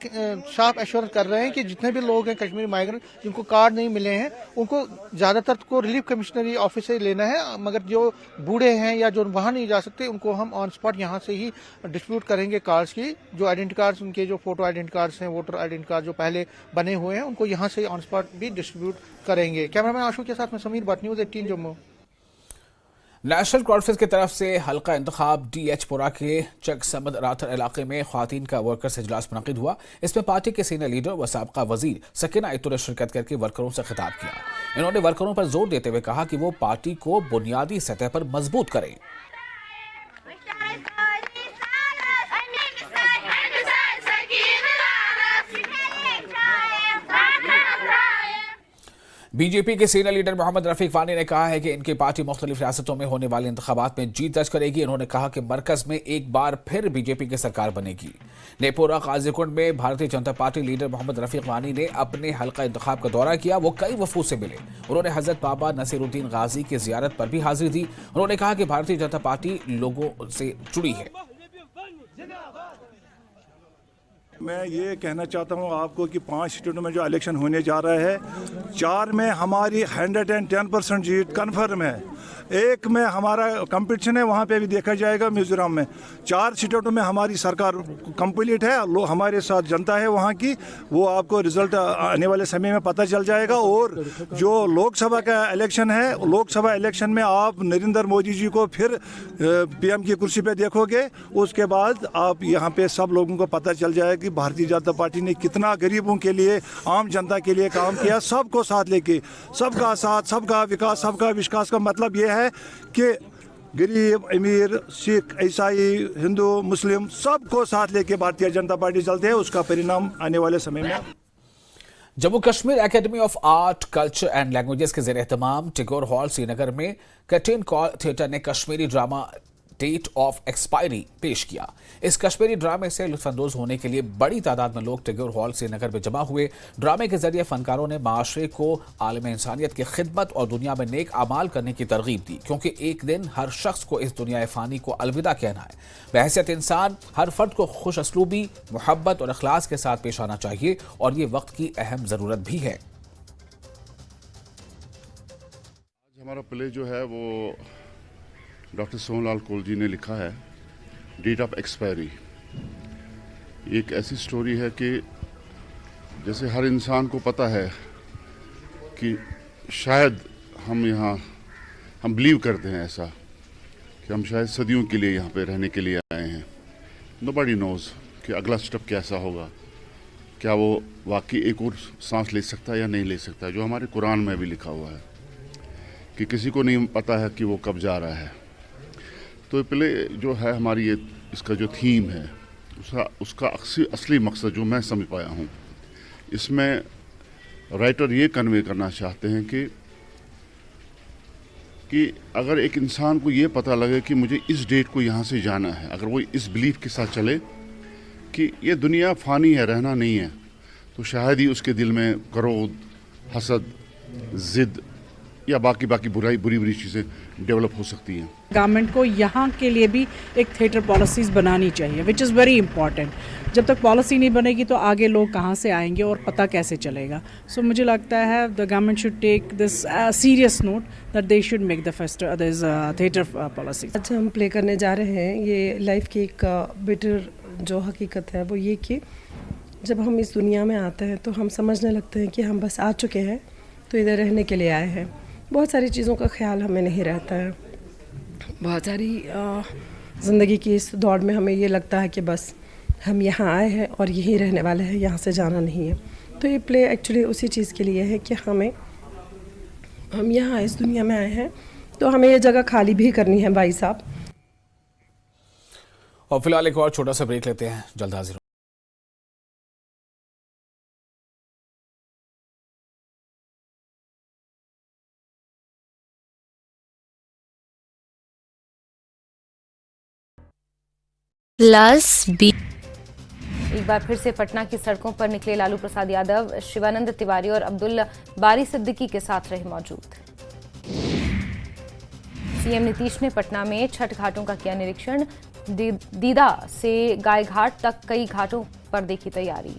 साफ एश्योरेंस कर रहे हैं कि जितने भी लोग हैं कश्मीरी माइग्रेंट जिनको कार्ड नहीं मिले हैं उनको ज्यादातर को रिलीफ कमिश्नरी ऑफिस से लेना है, मगर जो बूढ़े हैं या जो वहां नहीं जा सकते उनको हम ऑन स्पॉट यहाँ से ही डिस्ट्रीब्यूट करेंगे कार्ड्स की। जो आइडेंटिटी कार्ड्स उनके जो फोटो आइडेंटिटी कार्ड्स हैं, वोटर आइडेंटिटी कार्ड जो पहले बने हुए हैं उनको यहाँ से ऑन स्पॉट भी डिस्ट्रीब्यूट करेंगे। कैमरामैन आशु के साथ में Sameer Bhatt, news 18 Jammu. National conference की तरफ से हल्का इंतखाब DH-पुरा के चक समद राथर इलाके में ख्वातीन का वर्कर्स इजलास मुनक़िद हुआ। इसमें पार्टी के सीनियर लीडर व साबका वजीर सकीना इतुर ने शिरकत करके वर्करों से खिताब किया। इन्होंने वर्करों पर जोर देते हुए कहा कि वो पार्टी को बुनियादी सतह पर मजबूत करें। बीजेपी के सीनियर लीडर मोहम्मद रफीक वानी ने कहा है कि इनकी पार्टी मुख्तलिफ रियासतों में होने वाले इंतखाबात में जीत दर्ज करेगी। उन्होंने कहा कि मरकज में एक बार फिर बीजेपी की सरकार बनेगी। नेपोरा काजीकुंड में भारतीय जनता पार्टी लीडर मोहम्मद रफीक वानी ने अपने हल्का इंतखाब का दौरा किया। वो कई वफूद से मिले। उन्होंने हजरत बाबा नसीरुद्दीन गाजी की जियारत पर भी हाजिरी दी। उन्होंने कहा कि भारतीय जनता पार्टी लोगों से जुड़ी है। मैं ये कहना चाहता हूँ आपको कि 5 स्टेटों में जो इलेक्शन होने जा रहा है, 4 में हमारी 110% जीत कन्फर्म है। एक में हमारा कंपटीशन है, वहाँ पे भी देखा जाएगा मिजोरम में। 4 स्टेटों में हमारी सरकार कंप्लीट है। हमारे साथ जनता है वहाँ की, वो आपको रिजल्ट आने वाले समय में पता चल जाएगा। और जो लोकसभा का इलेक्शन है, लोकसभा इलेक्शन में आप नरेंद्र मोदी जी को फिर PM की कुर्सी पे देखोगे। उसके बाद आप यहाँ पे सब लोगों को पता चल जाएगा कि भारतीय जनता पार्टी ने कितना गरीबों के लिए, आम जनता के लिए काम किया। सबको साथ लेके, सबका साथ, सबका विकास, सबका विश्वास का मतलब ये है कि गरीब, अमीर, सिख, ईसाई, हिंदू, मुस्लिम सबको साथ लेके भारतीय जनता पार्टी चलते हैं। उसका परिणाम आने वाले समय में। Jammu Kashmir academy of art, culture and languages के ज़ेर एहतमाम टैगोर हॉल श्रीनगर में कर्टेन कॉल थिएटर ने Kashmiri drama date of expiry पेश किया। इस कश्मीरी ड्रामे से लुत्फानंदोज होने के लिए बड़ी तादाद में लोग टैगोर हॉल श्रीनगर में जमा हुए। ड्रामे के जरिए फनकारों ने माशरे को आलम इंसानियत की खिदमत और दुनिया में नेक अमाल करने की तरगीब दी, क्योंकि एक दिन हर शख्स को इस दुनिया फ़ानी को अलविदा कहना है। बहैसियत इंसान हर फर्द को खुश असलूबी, मोहब्बत और इखलास के साथ पेश आना चाहिए और ये वक्त की अहम ज़रूरत भी है। आज हमारा प्ले जो है वो डॉक्टर सोनलाल कौल जी ने लिखा है, डेट ऑफ एक्सपायरी। एक ऐसी स्टोरी है कि जैसे हर इंसान को पता है कि शायद हम बिलीव करते हैं ऐसा कि हम शायद सदियों के लिए यहाँ पे रहने के लिए आए हैं। नोबडी नोज़ कि अगला स्टेप कैसा होगा, क्या वो वाकई एक और सांस ले सकता है या नहीं ले सकता, जो हमारे कुरान में भी लिखा हुआ है कि किसी को नहीं पता है कि वो कब जा रहा है। तो प्ले जो है हमारी ये इसका जो थीम है उसका असली मकसद जो मैं समझ पाया हूँ, इसमें राइटर ये कन्वे करना चाहते हैं कि अगर एक इंसान को ये पता लगे कि मुझे इस डेट को यहाँ से जाना है, अगर वो इस बिलीफ के साथ चले कि ये दुनिया फ़ानी है, रहना नहीं है, तो शायद ही उसके दिल में क्रोध, हसद, ज़िद या बाकी बुरी चीज़ें डेवलप हो सकती हैं। गवर्नमेंट को यहाँ के लिए भी एक थिएटर पॉलिसीज़ बनानी चाहिए, विच इज़ वेरी इंपॉर्टेंट। जब तक पॉलिसी नहीं बनेगी तो आगे लोग कहाँ से आएंगे और पता कैसे चलेगा। सो मुझे लगता है the government should take this serious note that they should make the theatre policy. आज हम प्ले करने जा रहे हैं, ये लाइफ की एक बिटर जो हकीकत है वो ये कि जब हम इस दुनिया में आते हैं तो हम समझने लगते हैं कि हम बस आ चुके हैं, तो इधर रहने के लिए आए हैं। बहुत सारी चीज़ों का ख्याल हमें नहीं रहता है। बहुत सारी ज़िंदगी की इस दौड़ में हमें ये लगता है कि बस हम यहाँ आए हैं और यहीं रहने वाले हैं, यहाँ से जाना नहीं है। तो ये प्ले एक्चुअली उसी चीज़ के लिए है कि हम यहाँ इस दुनिया में आए हैं तो हमें ये जगह खाली भी करनी है भाई साहब। और फिलहाल एक और छोटा सा ब्रेक लेते हैं, जल्द हाजिर। एक बार फिर से पटना की सड़कों पर निकले लालू प्रसाद यादव, शिवानंद तिवारी और अब्दुल बारी सिद्दीकी के साथ रहे मौजूद। सीएम नीतीश ने पटना में छठ घाटों का किया निरीक्षण, दीदा से गाय घाट तक कई घाटों पर देखी तैयारी।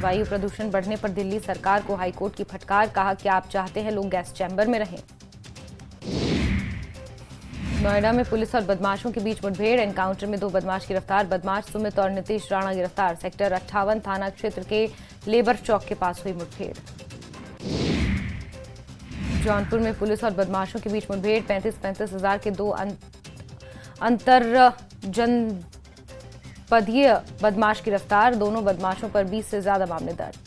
वायु प्रदूषण बढ़ने पर दिल्ली सरकार को हाईकोर्ट की फटकार, कहा कि आप चाहते हैं लोग गैस चैम्बर में रहें। नोएडा में पुलिस और बदमाशों के बीच मुठभेड़, एनकाउंटर में 2 बदमाश गिरफ्तार, बदमाश सुमित और नीतीश राणा गिरफ्तार। सेक्टर 58 थाना क्षेत्र के लेबर चौक के पास हुई मुठभेड़। जौनपुर में पुलिस और बदमाशों के बीच मुठभेड़, 35-35 हजार के 2 अंतर जनपदीय बदमाश गिरफ्तार, दोनों बदमाशों पर 20 से ज्यादा मामले दर्ज।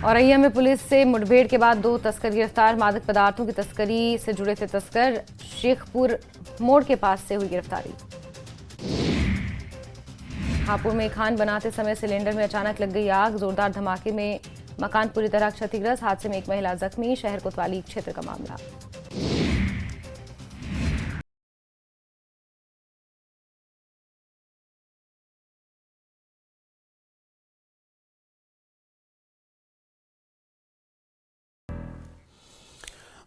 औरैया में पुलिस से मुठभेड़ के बाद 2 तस्कर गिरफ्तार, मादक पदार्थों की तस्करी से जुड़े थे तस्कर, शेखपुर मोड़ के पास से हुई गिरफ्तारी। हापुड़ में खान बनाते समय सिलेंडर में अचानक लग गई आग, जोरदार धमाके में मकान पूरी तरह क्षतिग्रस्त, हादसे में एक महिला जख्मी, शहर कोतवाली क्षेत्र का मामला।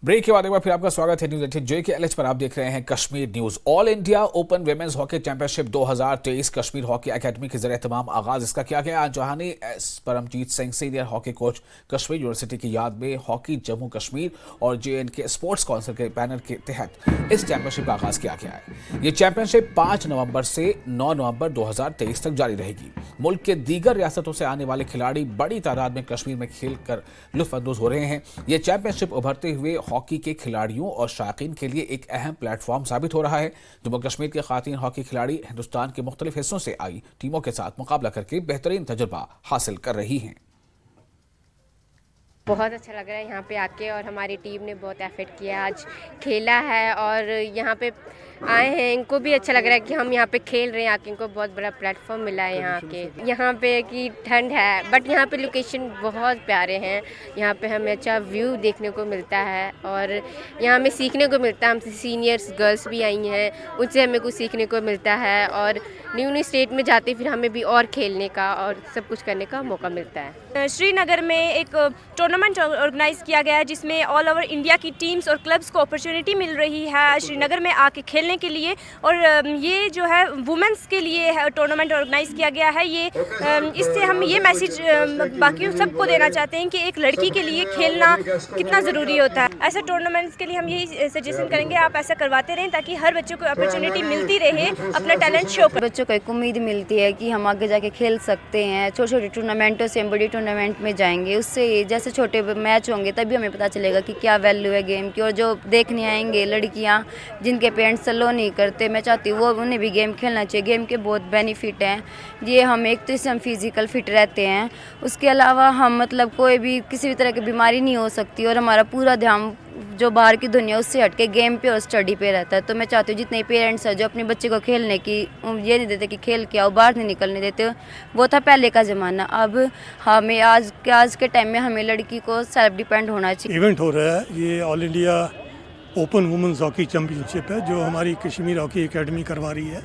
ब्रेक के बाद एक बार फिर आपका स्वागत है न्यूज 18 JKLH पर। आप देख रहे हैं Kashmir news. All India open women's hockey championship 2023 Kashmir hockey academy के जरिए तमाम आगाज इसका किया गया। जहानी S Paramjit Singh senior hockey coach Kashmir university की याद में हॉकी जम्मू कश्मीर और JNK स्पोर्ट्स काउंसिल के बैनर के तहत इस चैंपियनशिप का आगाज किया गया है। ये चैंपियनशिप 5 नवंबर से 9 नवंबर 2023 तक जारी रहेगी। मुल्क के दीगर रियासतों से आने वाले खिलाड़ी बड़ी तादाद में कश्मीर में खेल कर लुत्फअंदोज हो रहे हैं। ये चैंपियनशिप उभरते हुए हॉकी के खिलाड़ियों और शायकीन के लिए एक अहम प्लेटफॉर्म साबित हो रहा है। जम्मू कश्मीर के खातीन हॉकी खिलाड़ी हिंदुस्तान के मुख्तलिफ हिस्सों से आई टीमों के साथ मुकाबला करके बेहतरीन तजुर्बा हासिल कर रही हैं। बहुत अच्छा लग रहा है यहाँ पे आके, और हमारी टीम ने बहुत एफर्ट किया, आज खेला है और यहाँ पे आए हैं। इनको भी अच्छा लग रहा है कि हम यहाँ पे खेल रहे हैं आके, इनको बहुत बड़ा प्लेटफॉर्म मिला है यहाँ के। यहाँ पे की ठंड है बट यहाँ पे लोकेशन बहुत प्यारे हैं, यहाँ पे हमें अच्छा व्यू देखने को मिलता है और यहाँ हमें सीखने को मिलता है। हमसे सीनियर्स गर्ल्स भी आई हैं, उनसे हमें कुछ सीखने को मिलता है और न्यू स्टेट में जाते फिर हमें भी और खेलने का और सब कुछ करने का मौका मिलता है। श्रीनगर में एक टूर्नामेंट ऑर्गेनाइज किया गया है जिसमें ऑल ओवर इंडिया की टीम्स और क्लब्स को अपॉर्चुनिटी मिल रही है श्रीनगर में आके खेलने के लिए, और ये जो है वुमेंस के लिए टूर्नामेंट ऑर्गेनाइज किया गया है। ये इससे हम ये मैसेज बाकी सबको देना चाहते हैं कि एक लड़की के लिए खेलना कितना ज़रूरी होता है। ऐसे टूर्नामेंट्स के लिए हम यही सजेशन करेंगे, आप ऐसा करवाते रहें ताकि हर बच्चों को अपॉर्चुनिटी मिलती रहे अपना टैलेंट शो कर। बच्चों को एक उम्मीद मिलती है कि हम आगे जाके खेल सकते हैं। छोटे छोटे टूर्नामेंटों से हम बड़ी टूर्नामेंट में जाएंगे, उससे जैसे छोटे मैच होंगे तभी हमें पता चलेगा कि क्या वैल्यू है गेम की। और जो देखने आएंगे लड़कियां जिनके पेरेंट्स अलो नहीं करते, मैं चाहती हूँ वो उन्हें भी गेम खेलना चाहिए। गेम के बहुत बेनिफिट हैं। ये हम एक तो इससे हम फिज़िकल फिट रहते हैं, उसके अलावा हम मतलब कोई भी किसी भी तरह की बीमारी नहीं हो सकती और हमारा पूरा ध्यान जो बाहर की दुनिया उससे हट के गेम पे और स्टडी पे रहता है। तो मैं चाहती हूँ जितने पेरेंट्स हैं जो अपने बच्चे को खेलने की ये नहीं देते कि खेल के आओ, बाहर नहीं निकलने देते, वो था पहले का ज़माना। अब हमें आज के टाइम में हमें लड़की को सेल्फ डिपेंड होना चाहिए। इवेंट हो रहा है, ये all India open women's hockey championship है जो हमारी कश्मीर हॉकी एकेडमी करवा रही है।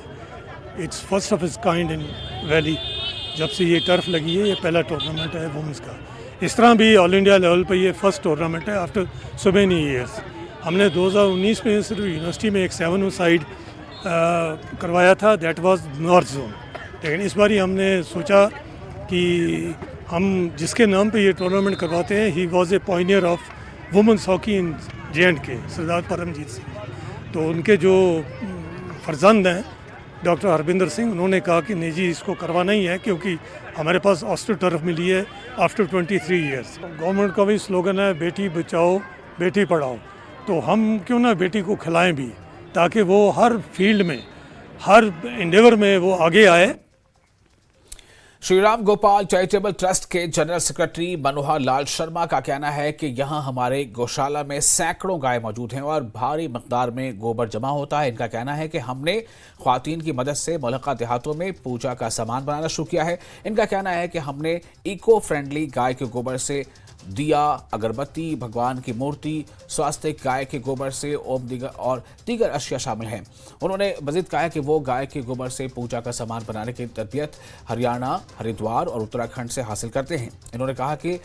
It's first of its kind in valley. जब से ये टर्फ लगी है, ये पहला टूर्नामेंट है वुमेंस का। इस तरह भी ऑल इंडिया लेवल पर ये फर्स्ट टूर्नामेंट है आफ्टर सो मेनी ईयर्स। हमने 2019 में सिर्फ यूनिवर्सिटी में एक 7 साइड करवाया था, दैट वाज नॉर्थ जोन। लेकिन इस बार हमने सोचा कि हम जिसके नाम पे ये टूर्नामेंट करवाते हैं, he was a Pioneer of women's hockey in J&K, सरदार परमजीत सिंह। तो उनके जो फर्जंद हैं डॉक्टर हरबिंदर सिंह, उन्होंने कहा कि नहीं जी इसको करवाना ही है क्योंकि हमारे पास ऑस्ट्रो टर्फ मिली है आफ्टर 23 ईयर्स। गवर्नमेंट का भी स्लोगन है बेटी बचाओ बेटी पढ़ाओ, तो हम क्यों ना बेटी को खिलाएं भी, ताकि वो हर फील्ड में, हर इंडेवर में वो आगे आए। श्री राम गोपाल चैरिटेबल ट्रस्ट के जनरल सेक्रेटरी मनोहर लाल शर्मा का कहना है कि यहां हमारे गौशाला में सैकड़ों गाय मौजूद हैं और भारी मकदार में गोबर जमा होता है। इनका कहना है कि हमने ख्वातीन की मदद से मुल्का देहातों में पूजा का सामान बनाना शुरू किया है। इनका कहना है कि हमने इको फ्रेंडली गाय के गोबर से दिया, अगरबत्ती, भगवान की मूर्ति, स्वास्थ्य गाय के गोबर से और दीगर अशिया शामिल हैं। उन्होंने मजीद कहा है कि वो गाय के गोबर से पूजा का सामान बनाने की तरबियत हरियाणा, हरिद्वार और उत्तराखंड से हासिल करते हैं। इन्होंने कहा कि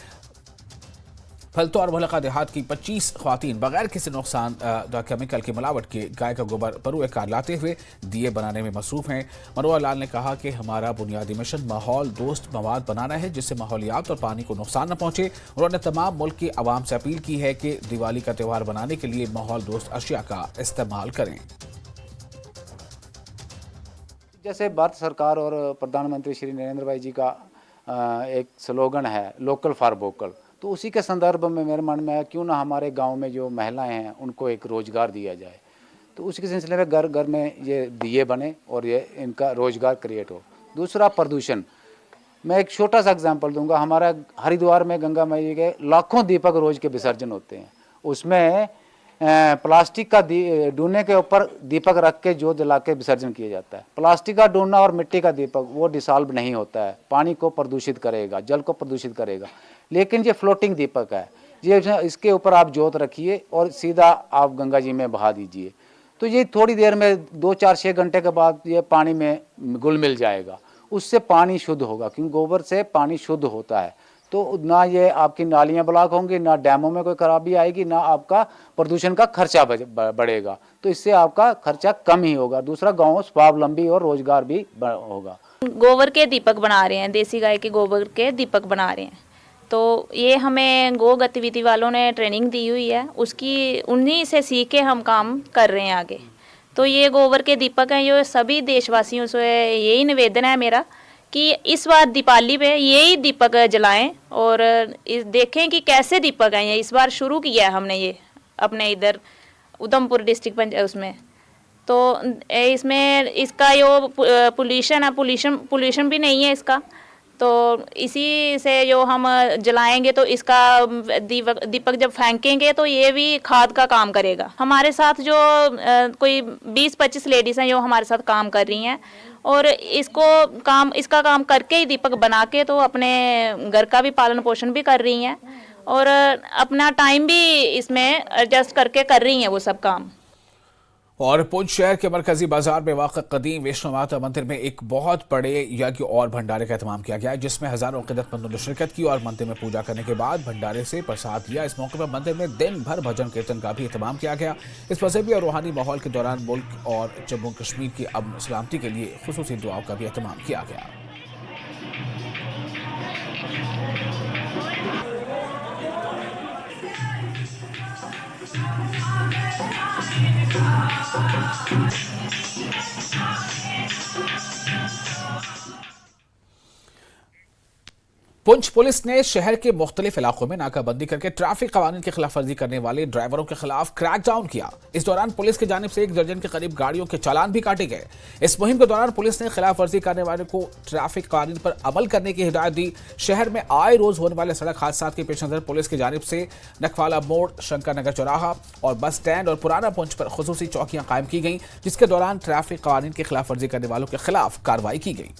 फलतो और मुल्का देहात की 25 ख्वातीन बगैर किसी नुकसान केमिकल की मिलावट के गाय का गोबर बरूए कार लाते हुए दिए बनाने में मसरूफ हैं। मनोहर लाल ने कहा कि हमारा बुनियादी मिशन माहौल दोस्त मवाद बनाना है जिससे माहौलियात और पानी को नुकसान न पहुंचे। उन्होंने तमाम मुल्क की आवाम से अपील की है कि दिवाली का त्यौहार बनाने के लिए माहौल दोस्त अशिया का इस्तेमाल करें। जैसे भारत सरकार और प्रधानमंत्री श्री नरेंद्र भाई जी का एक स्लोगन है लोकल फॉर वोकल, तो उसी के संदर्भ में मेरे मन में है क्यों ना हमारे गांव में जो महिलाएं हैं उनको एक रोज़गार दिया जाए। तो उसी के सिलसिले में घर घर में ये दिए बने और ये इनका रोज़गार क्रिएट हो। दूसरा प्रदूषण, मैं एक छोटा सा एग्जांपल दूंगा। हमारा हरिद्वार में गंगा मैया के लाखों दीपक रोज के विसर्जन होते हैं, उसमें प्लास्टिक का डूने के ऊपर दीपक रख के जोत जला के विसर्जन किया जाता है। प्लास्टिक का डूना और मिट्टी का दीपक वो डिसॉल्व नहीं होता है, पानी को प्रदूषित करेगा, जल को प्रदूषित करेगा। लेकिन ये फ्लोटिंग दीपक है, ये इसके ऊपर आप जोत रखिए और सीधा आप गंगा जी में बहा दीजिए, तो ये थोड़ी देर में 2, 4, 6 घंटे के बाद ये पानी में घुल मिल जाएगा। उससे पानी शुद्ध होगा, क्योंकि गोबर से पानी शुद्ध होता है। तो ना ये आपकी नालियां ब्लॉक होंगी, ना डैमों में कोई खराबी आएगी, ना आपका प्रदूषण का खर्चा बढ़ेगा। तो इससे आपका खर्चा कम ही होगा। दूसरा, गाँव स्वावलंबी और रोजगार भी होगा। गोबर के दीपक बना रहे हैं, देसी गाय के गोबर के दीपक बना रहे हैं। तो ये हमें गो गतिविधि वालों ने ट्रेनिंग दी हुई है, उसकी उन्हीं से सीख के हम काम कर रहे हैं आगे। तो ये गोबर के दीपक हैं, ये सभी देशवासियों से यही निवेदन है मेरा कि इस बार दीपावली पे यही दीपक जलाएं और देखें कि कैसे दीपक हैं। ये इस बार शुरू किया है हमने ये अपने इधर उधमपुर डिस्ट्रिक्ट उसमें। तो इसमें इसका जो पोल्यूशन है, पोल्यूशन भी नहीं है इसका। तो इसी से जो हम जलाएंगे तो इसका दीपक जब फेंकेंगे तो ये भी खाद का काम करेगा। हमारे साथ जो कोई 20-25 लेडीज़ हैं जो हमारे साथ काम कर रही हैं और इसका काम करके ही दीपक बना के तो अपने घर का भी पालन पोषण भी कर रही हैं और अपना टाइम भी इसमें एडजस्ट करके कर रही हैं वो सब काम। और पुंछ शहर के मरकजी बाजार में वाक़ कदीम वैष्णो माता मंदिर में एक बहुत बड़े यज्ञ और भंडारे का एहतमाम किया गया, जिसमें हजारों क़िदतमंदों ने शिरकत की और मंदिर में पूजा करने के बाद भंडारे से प्रसाद लिया। इस मौके पर मंदिर में दिन भर भजन कीर्तन का भी एहतमाम किया गया। इस मजहबी और रूहानी माहौल के दौरान मुल्क और जम्मू कश्मीर की अमन सलामती के लिए खुसूसी दुआओं का भी एहतमाम किया गया। पुंछ पुलिस ने शहर के मुख्तलिफ इलाकों में नाकाबंदी करके ट्रैफिक कानून की खिलाफवर्जी करने वाले ड्राइवरों के खिलाफ क्रैकडाउन किया। इस दौरान पुलिस की जानिब से 1 दर्जन के करीब गाड़ियों के चालान भी काटे गए। इस मुहिम के दौरान पुलिस ने खिलाफवर्जी करने वालों को ट्रैफिक कानून पर अमल करने की हिदायत दी। शहर में आए रोज होने वाले सड़क हादसा के पेश नजर पुलिस की जानिब से नखवाला मोड़, शंकर नगर चौराहा और बस स्टैंड और पुराना पुंछ पर खुसूसी चौकियां कायम की गई, जिसके दौरान ट्रैफिक कानून की खिलाफवर्जी करने वालों के खिलाफ कार्रवाई की गई।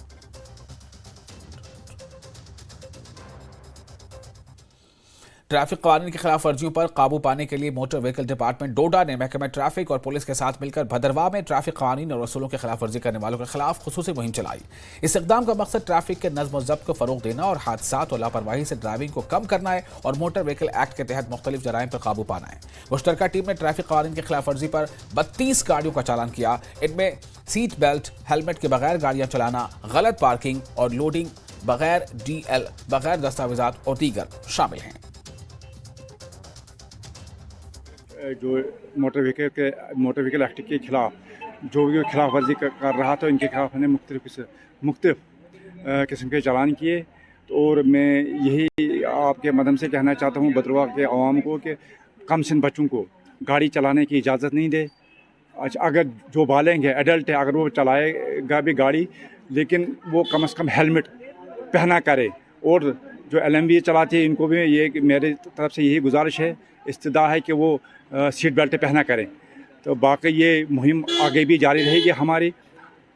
ट्रैफिक कानून की खिलाफ वर्जियों पर काबू पाने के लिए मोटर व्हीकल डिपार्टमेंट डोडा ने महकमा ट्रैफिक और पुलिस के साथ मिलकर भदरवा में ट्रैफिक कानून और रसूलों की खिलाफ वर्जी करने वालों के खिलाफ खुसूसी मुहिम चलाई। इस इकदाम का मकसद ट्रैफिक के नज़्म व ज़ब्त को फरोग देना और हादसात और लापरवाही से ड्राइविंग को कम करना है और मोटर व्हीकल एक्ट के तहत मुख्तलिफ जराइम पर काबू पाना है। मुश्तरका टीम ने ट्रैफिक कानून की खिलाफ वर्जी पर 32 गाड़ियों का चालान किया। इनमें सीट बेल्ट, हेलमेट के बगैर गाड़ियां चलाना, गलत पार्किंग और लोडिंग बगैर DL, बगैर दस्तावेजात और दीगर शामिल हैं। जो मोटर व्हीकल एक्ट के खिलाफ जो भी खिलाफ वर्जी कर रहा था, इनके खिलाफ हमने मुख्तलिफ किस्म के चालान किए। और मैं यही आपके मदम से कहना चाहता हूँ भदरवा के अवाम को कि कम सिन बच्चों को गाड़ी चलाने की इजाज़त नहीं दे। अगर जो बालेंगे एडल्ट है, अगर वो चलाएगा भी गाड़ी, लेकिन वो कम से कम हेलमेट पहना करे। और जो LMV चलाते हैं इनको भी ये मेरे तरफ से यही गुजारिश है, इस्तदा है कि वो सीट बेल्ट पहना करें। तो बाकी ये मुहिम आगे भी जारी रहेगी हमारी।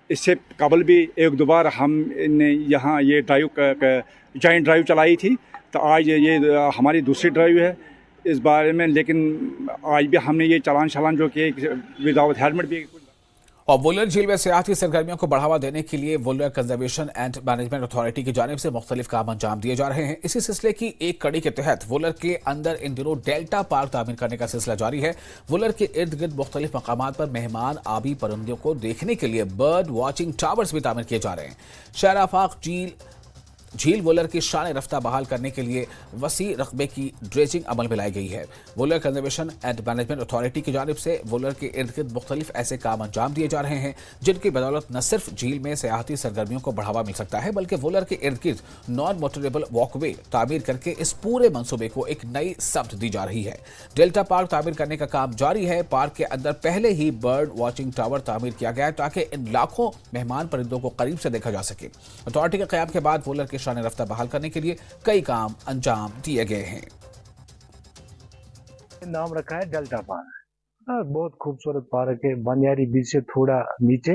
इससे कबल भी 1-2 बार हमने यहाँ ये जॉइंट ड्राइव चलाई थी, तो आज ये हमारी दूसरी ड्राइव है इस बारे में। लेकिन आज भी हमने ये चालान जो कि विदाउट हेलमेट भी। और वुलर झील में सियाहती सरगर्मियों को बढ़ावा देने के लिए Wular conservation and management authority की जानिब से मुख्तलिफ काम अंजाम दिए जा रहे हैं। इसी सिलसिले की एक कड़ी के तहत वुलर के अंदर इन दिनों डेल्टा पार्क तामीर करने का सिलसिला जारी है। वुलर के इर्द गिर्द मुख्तलिफ मकामात पर मेहमान आबी परिंदों को देखने के लिए बर्ड वॉचिंग टावर्स भी तामीर किए जा रहे हैं। शहर आफाक झील वुलर की शान रफ्ता बहाल करने के लिए वसी रकबे की ड्रेजिंग अमल में लाई गई है। Wular conservation and management authority की जानिब से वुलर के इर्द गिर्द मुख्तलिफ ऐसे काम अंजाम दिए जा रहे हैं जिनकी बदौलत न सिर्फ झील में सियाहती सरगर्मियों को बढ़ावा मिल सकता है, बल्कि वुलर के इर्द गिर्द नॉन मोटरेबल वॉकवे तामीर करके इस पूरे मनसूबे को एक नई सब्त दी जा रही है। डेल्टा पार्क तामीर करने का काम जारी है। पार्क के अंदर पहले ही बर्ड वॉचिंग टावर तामीर किया गया है ताकि इन लाखों मेहमान परिंदों को करीब से देखा जा सके। अथॉरिटी के क़याम के बाद वुलर की शान रफ्ता बहाल करने के लिए कई काम अंजाम दिए गए हैं। नाम रखा है डेल्टा पार्क। बहुत खूबसूरत पार्क है। बनियारी बीच से थोड़ा नीचे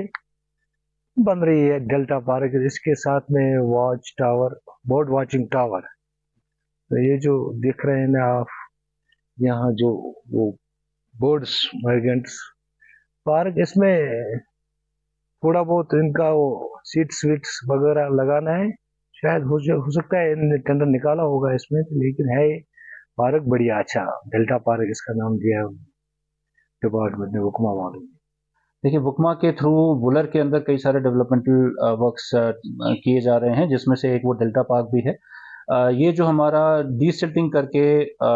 बन रही है डेल्टा पार्क। इसके साथ में watch tower, bird watching tower, तो ये जो दिख रहे हैं ना आप यहाँ, जो वो बर्ड्स माइग्रेंट्स पार्क, इसमें थोड़ा बहुत इनका वो सीट्स वीट्स वगैरह लगाना है। शायद हो सकता है इन्होंने टेंडर निकाला होगा इसमें, लेकिन है पार्क बढ़िया अच्छा। डेल्टा पार्क इसका नाम दिया है डिपार्टमेंट ने, वुकमा वालों ने। देखिए, वुकमा के थ्रू वुलर के अंदर कई सारे डेवलपमेंटल वर्क्स किए जा रहे हैं, जिसमें से एक वो डेल्टा पार्क भी है। ये जो हमारा डीसिल्टिंग करके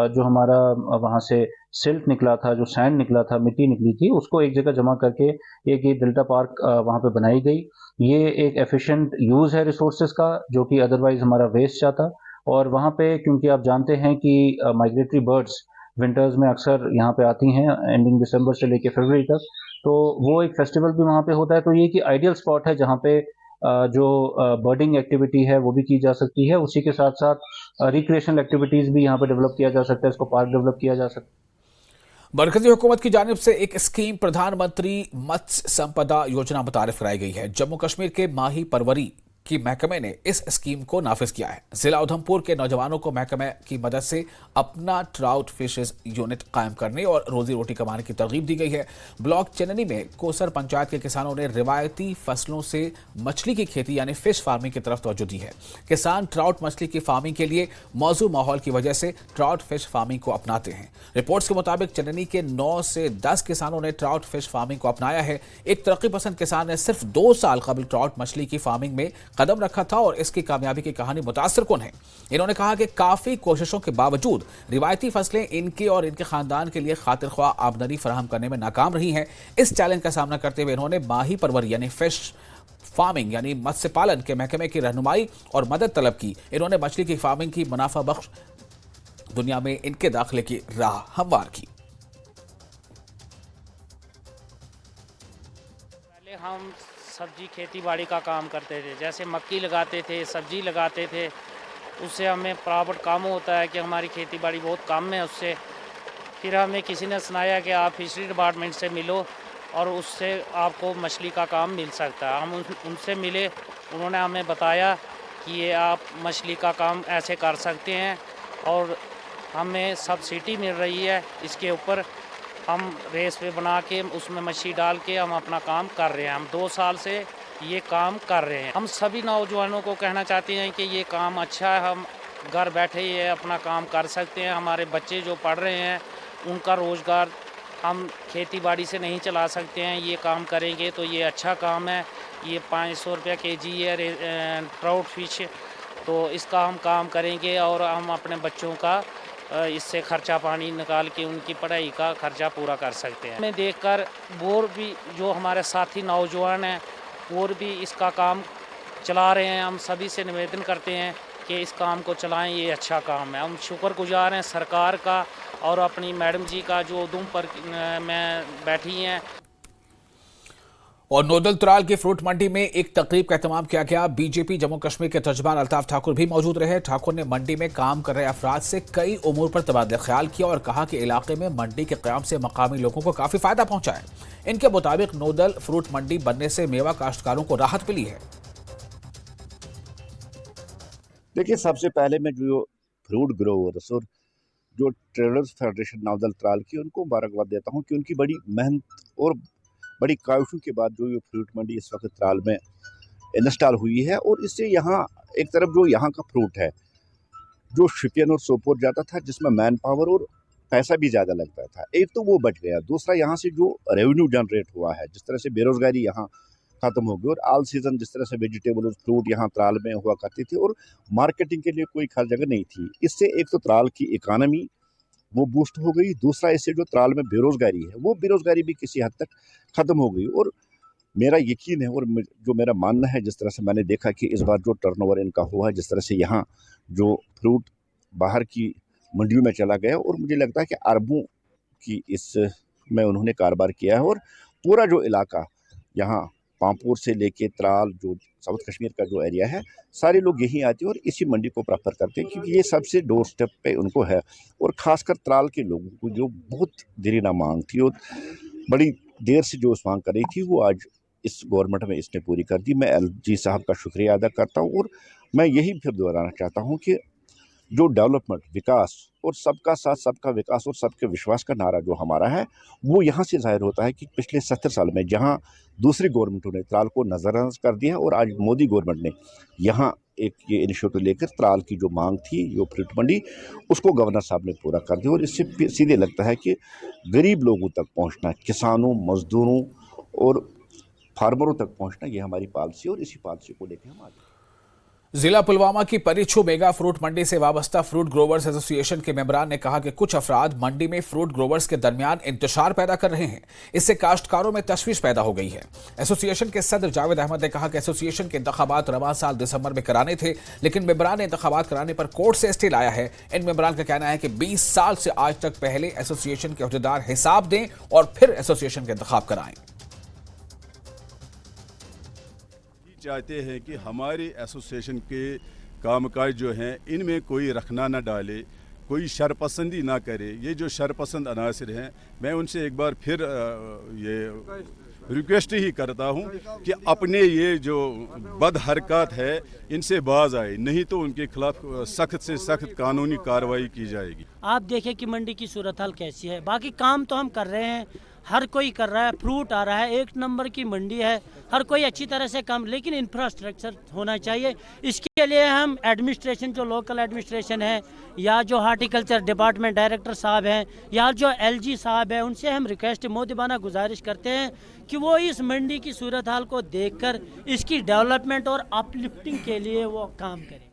जो हमारा वहाँ से सिल्ट निकला था, जो सैंड निकला था, मिट्टी निकली थी, उसको एक जगह जमा करके एक ये डेल्टा पार्क वहाँ पे बनाई गई। ये एक एफिशिएंट यूज़ है रिसोर्सेज का, जो कि अदरवाइज हमारा वेस्ट जाता। और वहाँ पे क्योंकि आप जानते हैं कि माइग्रेटरी बर्ड्स विंटर्स में अक्सर यहाँ पे आती हैं, एंडिंग दिसंबर से लेके फरवरी तक, तो वो एक फेस्टिवल भी वहाँ पे होता है। तो ये कि आइडियल स्पॉट है जहाँ पे जो बर्डिंग एक्टिविटी है वो भी की जा सकती है। उसी के साथ साथ रिक्रिएशनल एक्टिविटीज़ भी यहाँ पे डेवलप किया जा सकता है, इसको पार्क डेवलप किया जा सकता है। मरकजी हुकूमत की जानिब से एक स्कीम प्रधानमंत्री मत्स्य संपदा योजना मुतारिफ कराई गई है। जम्मू कश्मीर के माही परवरी की महकमे ने इस स्कीम को नाफिज किया है। जिला उधमपुर के नौजवानों को महकमे की मदद से अपना ट्राउट फिशेज यूनिट कायम करने और रोजी रोटी कमाने की तरगीब दी गई है। ब्लॉक चननी में कोसर पंचायत के किसानों ने रिवायती फसलों से मछली की खेती यानी फिश फार्मिंग की तरफ तवज्जो दी है। किसान ट्राउट मछली की फार्मिंग के लिए मौजूद माहौल की वजह से ट्राउट फिश फार्मिंग को अपनाते हैं। रिपोर्ट्स के मुताबिक चननी के 9 से 10 किसानों ने ट्राउट फिश फार्मिंग को अपनाया है। एक तरक्की पसंद किसान ने सिर्फ 2 साल कबल ट्राउट मछली की फार्मिंग में कदम रखा था और इसकी कामयाबी की कहानी मुतासिर कुन है। इन्होंने कहा कि काफी कोशिशों के बावजूद रिवायती फसलें इनके और इनके खानदान के लिए खातिर ख्वाह आमदनी फराहम करने में नाकाम रही हैं। इस चैलेंज का सामना करते हुए इन्होंने माही परवरी यानी फिश फार्मिंग यानी मत्स्य पालन के महकमे की रहनुमाई और मदद तलब की। इन्होंने मछली की फार्मिंग की मुनाफा बख्श दुनिया में इनके दाखिले की राह हमवार की। पहले हम सब्जी खेती बाड़ी का काम करते थे, जैसे मक्की लगाते थे, सब्जी लगाते थे, उससे हमें प्रॉफिट कम होता है कि हमारी खेती बाड़ी बहुत कम है उससे। फिर हमें किसी ने सुनाया कि आप फिशरी डिपार्टमेंट से मिलो और उससे आपको मछली का काम मिल सकता है। हम उनसे मिले, उन्होंने हमें बताया कि ये आप मछली का काम ऐसे कर सकते हैं और हमें सब्सिडी मिल रही है। इसके ऊपर हम रेस पे बना के उसमें मछली डाल के हम अपना काम कर रहे हैं। हम 2 साल से ये काम कर रहे हैं। हम सभी नौजवानों को कहना चाहते हैं कि ये काम अच्छा है, हम घर बैठे ही अपना काम कर सकते हैं। हमारे बच्चे जो पढ़ रहे हैं उनका रोज़गार हम खेती बाड़ी से नहीं चला सकते हैं, ये काम करेंगे तो ये अच्छा काम है। ये 500 रुपये kg है ट्राउट फिश, तो इसका हम काम करेंगे और हम अपने बच्चों का इससे खर्चा पानी निकाल के उनकी पढ़ाई का खर्चा पूरा कर सकते हैं। हमें देखकर और भी जो हमारे साथी नौजवान हैं और भी इसका काम चला रहे हैं। हम सभी से निवेदन करते हैं कि इस काम को चलाएं, ये अच्छा काम है। हम शुक्रगुजार हैं सरकार का और अपनी मैडम जी का जो उधमपुर में बैठी हैं। और नोदल त्राल की फ्रूट मंडी में एक तकरीब का एहतमाम किया गया। बीजेपी जम्मू कश्मीर के तर्जमान अल्ताफ ठाकुर भी मौजूद रहे। ठाकुर ने मंडी में काम कर रहे अफराद से कई उमूर पर तबादला ख्याल किया और कहा कि इलाके में मंडी के क़याम से मकामी लोगों को काफी फायदा पहुंचा है। इनके मुताबिक नोदल फ्रूट मंडी बनने से मेवा काश्तकारों को राहत मिली है। देखिए, सबसे पहले मैं जो फ्रूट ग्रोवर्स और जो ट्रेडर्स फेडरेशन नोदल त्राल की उनको मुबारकबाद देता हूँ कि उनकी बड़ी मेहनत और बड़ी काविशों के बाद जो ये फ्रूट मंडी इस वक्त त्राल में इंस्टॉल हुई है और इससे यहाँ एक तरफ जो यहाँ का फ्रूट है जो शिपियन और सोपोर जाता था जिसमें मैन पावर और पैसा भी ज़्यादा लगता था, एक तो वो बच गया। दूसरा, यहाँ से जो रेवेन्यू जनरेट हुआ है, जिस तरह से बेरोज़गारी यहाँ ख़त्म हो गई और ऑल सीज़न जिस तरह से वेजिटेबल और फ्रूट यहाँ त्राल में हुआ करती थी और मार्केटिंग के लिए कोई खास जगह नहीं थी, इससे एक तो त्राल की इकानमी वो बूस्ट हो गई। दूसरा, इससे जो त्राल में बेरोज़गारी है वो बेरोज़गारी भी किसी हद तक ख़त्म हो गई। और मेरा यकीन है और जो मेरा मानना है, जिस तरह से मैंने देखा कि इस बार जो टर्नओवर इनका हुआ है, जिस तरह से यहाँ जो फ्रूट बाहर की मंडियों में चला गया और मुझे लगता है कि अरबों की इसमें उन्होंने कारोबार किया है और पूरा जो इलाका यहाँ पामपुर से लेके त्राल जो साउथ कश्मीर का जो एरिया है, सारे लोग यहीं आते हैं और इसी मंडी को प्रेफर करते हैं क्योंकि ये सबसे डोर स्टेप पे उनको है। और ख़ासकर त्राल के लोगों को जो बहुत देरीना मांग थी और बड़ी देर से जो उस मांग कर रही थी, वो आज इस गवर्नमेंट में इसने पूरी कर दी। मैं LG साहब का शुक्रिया अदा करता हूँ और मैं यही फिर दोहराना चाहता हूँ कि जो डेवलपमेंट, विकास और सबका साथ सबका विकास और सबके विश्वास का नारा जो हमारा है, वो यहाँ से जाहिर होता है कि पिछले 70 साल में जहाँ दूसरी गवर्नमेंटों ने त्राल को नज़रअंदाज कर दिया और आज मोदी गवर्नमेंट ने यहाँ एक ये इनिशिएटिव लेकर त्राल की जो मांग थी, जो फ्रूट मंडी, उसको गवर्नर साहब ने पूरा कर दिया। और इससे सीधे लगता है कि गरीब लोगों तक पहुँचना, किसानों, मजदूरों और फार्मरों तक पहुँचना, ये हमारी पॉलिसी और इसी पॉलिसी को लेकर हम आगे। जिला पुलवामा की परिछू मेगा फ्रूट मंडी से वाबस्ता फ्रूट ग्रोवर्स एसोसिएशन के मेंबरान ने कहा कि कुछ अफराद मंडी में फ्रूट ग्रोवर्स के दरमियान इंतशार पैदा कर रहे हैं। इससे काश्तकारों में तशवीश पैदा हो गई है। एसोसिएशन के सदर जावेद अहमद ने कहा कि एसोसिएशन के इंतखाबात रवां साल दिसंबर में कराने थे, लेकिन मेंबरान ने इंतखाबात कराने पर कोर्ट से स्टे लाया है। इन मेंबरान का कहना है कि 20 साल से आज तक पहले एसोसिएशन के अहदेदार हिसाब दें और फिर एसोसिएशन के इंतखाब कराएं। चाहते हैं कि हमारे एसोसिएशन के कामकाज जो हैं इनमें कोई रखना ना डाले, कोई शरपसंदी ना करे। ये जो शरपसंद अनासर हैं, मैं उनसे एक बार फिर ये रिक्वेस्ट ही करता हूं कि अपने ये जो बद हरकत है इनसे बाज आए, नहीं तो उनके खिलाफ सख्त से सख्त कानूनी कार्रवाई की जाएगी। आप देखें कि मंडी की सूरत हाल कैसी है। बाकी काम तो हम कर रहे हैं, हर कोई कर रहा है, फ्रूट आ रहा है, 1 नंबर की मंडी है, हर कोई अच्छी तरह से काम, लेकिन इंफ्रास्ट्रक्चर होना चाहिए। इसके लिए हम एडमिनिस्ट्रेशन, जो लोकल एडमिनिस्ट्रेशन है या जो हार्टिकल्चर डिपार्टमेंट डायरेक्टर साहब हैं या जो LG साहब हैं, उनसे हम रिक्वेस्ट मोदिबाना गुजारिश करते हैं कि वो इस मंडी की सूरत हाल को देखकर इसकी डेवलपमेंट और अपलिफ्टिंग के लिए वो काम करें।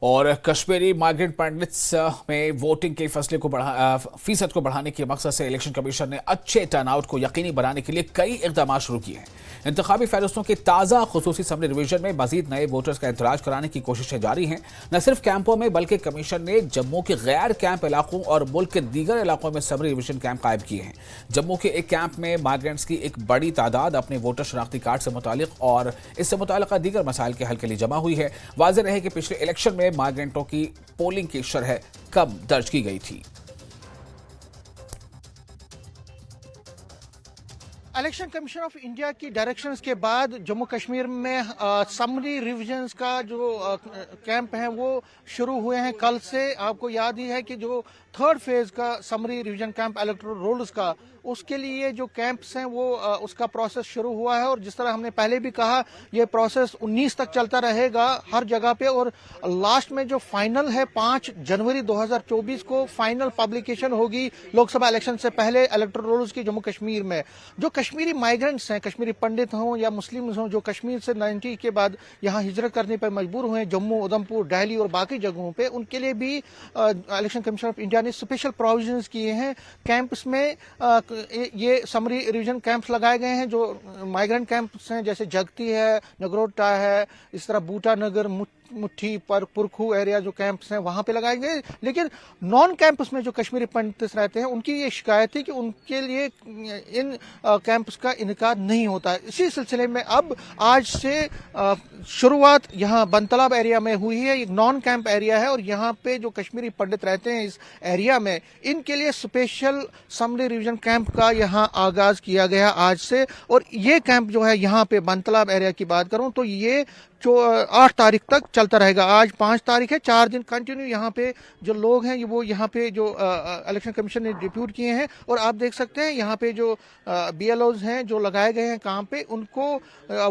और कश्मीरी माइग्रेंट पंडित्स में वोटिंग के फीसद को बढ़ाने के मकसद से इलेक्शन कमीशन ने अच्छे टर्नआउट को यकीनी बनाने के लिए कई इकदाम शुरू किए हैं। इंतखाबी फहरिस्तों के ताज़ा खुसूसी समरी रिवीजन में मजीद नए वोटर्स का इंतराज कराने की कोशिशें जारी हैं। न सिर्फ कैंपों में बल्कि कमीशन ने जम्मू के गैर कैंप इलाकों और मुल्क के दीगर इलाकों में समरी रिवीजन कैंप कायम किए हैं। जम्मू के एक कैंप में माइग्रेंट्स की एक बड़ी तादाद अपने वोटर शनाख्ती कार्ड से मुतालिक और इससे मुताल्लिक़ दीगर मसाइल के हल के लिए जमा हुई है। वाज़ेह रहे कि पिछले इलेक्शन में माइग्रेंटों की पोलिंग की शरह कम दर्ज की गई थी। इलेक्शन कमीशन ऑफ इंडिया की डायरेक्शंस के बाद जम्मू कश्मीर में समरी रिविजन्स का जो कैंप है वो शुरू हुए हैं कल से। आपको याद ही है कि जो थर्ड फेज का summary revision camp electoral rolls का, उसके लिए जो कैंप्स हैं वो उसका प्रोसेस शुरू हुआ है। और जिस तरह हमने पहले भी कहा, ये प्रोसेस 19 तक चलता रहेगा हर जगह पे। और लास्ट में जो फाइनल है 5 जनवरी 2024 को फाइनल पब्लिकेशन होगी लोकसभा इलेक्शन से पहले इलेक्टोरल रोल्स की जम्मू कश्मीर में। जो कश्मीरी माइग्रेंट्स हैं, कश्मीरी पंडित हों या मुस्लिम हों, जो कश्मीर से 90 के बाद यहाँ हिजरत करने पर मजबूर हुए जम्मू, उधमपुर, दिल्ली और बाकी जगहों पे, उनके लिए भी इलेक्शन कमीशन ऑफ इंडिया ने स्पेशल प्रोविजंस किए हैं। कैंप्स में ये समरी रिवीजन कैंप्स लगाए गए हैं। जो माइग्रेंट कैंप्स हैं जैसे जगती है, नगरोटा है, इस तरह बूटा नगर, मुट्ठी पर पुरखू एरिया जो कैंप्स हैं वहां पे लगाए गए। लेकिन नॉन कैंपस में जो कश्मीरी पंडित रहते हैं उनकी ये शिकायत है कि उनके लिए इन कैंप्स का इनकार नहीं होता है। इसी सिलसिले में अब आज से शुरुआत यहाँ बनतलाब एरिया में हुई है। एक नॉन कैंप एरिया है और यहाँ पे जो कश्मीरी पंडित रहते हैं इस एरिया में, इनके लिए स्पेशल समरी रिवीजन कैंप का यहाँ आगाज किया गया आज से। और ये कैंप जो है यहाँ पे बनतलाब एरिया की बात करूं तो ये जो 8 तारीख तक चलता रहेगा। आज 5 तारीख है, 4 दिन कंटिन्यू यहाँ पे जो लोग हैं वो यहाँ पे जो इलेक्शन कमीशन ने डिप्यूट किए हैं। और आप देख सकते हैं यहाँ पे जो BLOs हैं जो लगाए गए हैं काम पे, उनको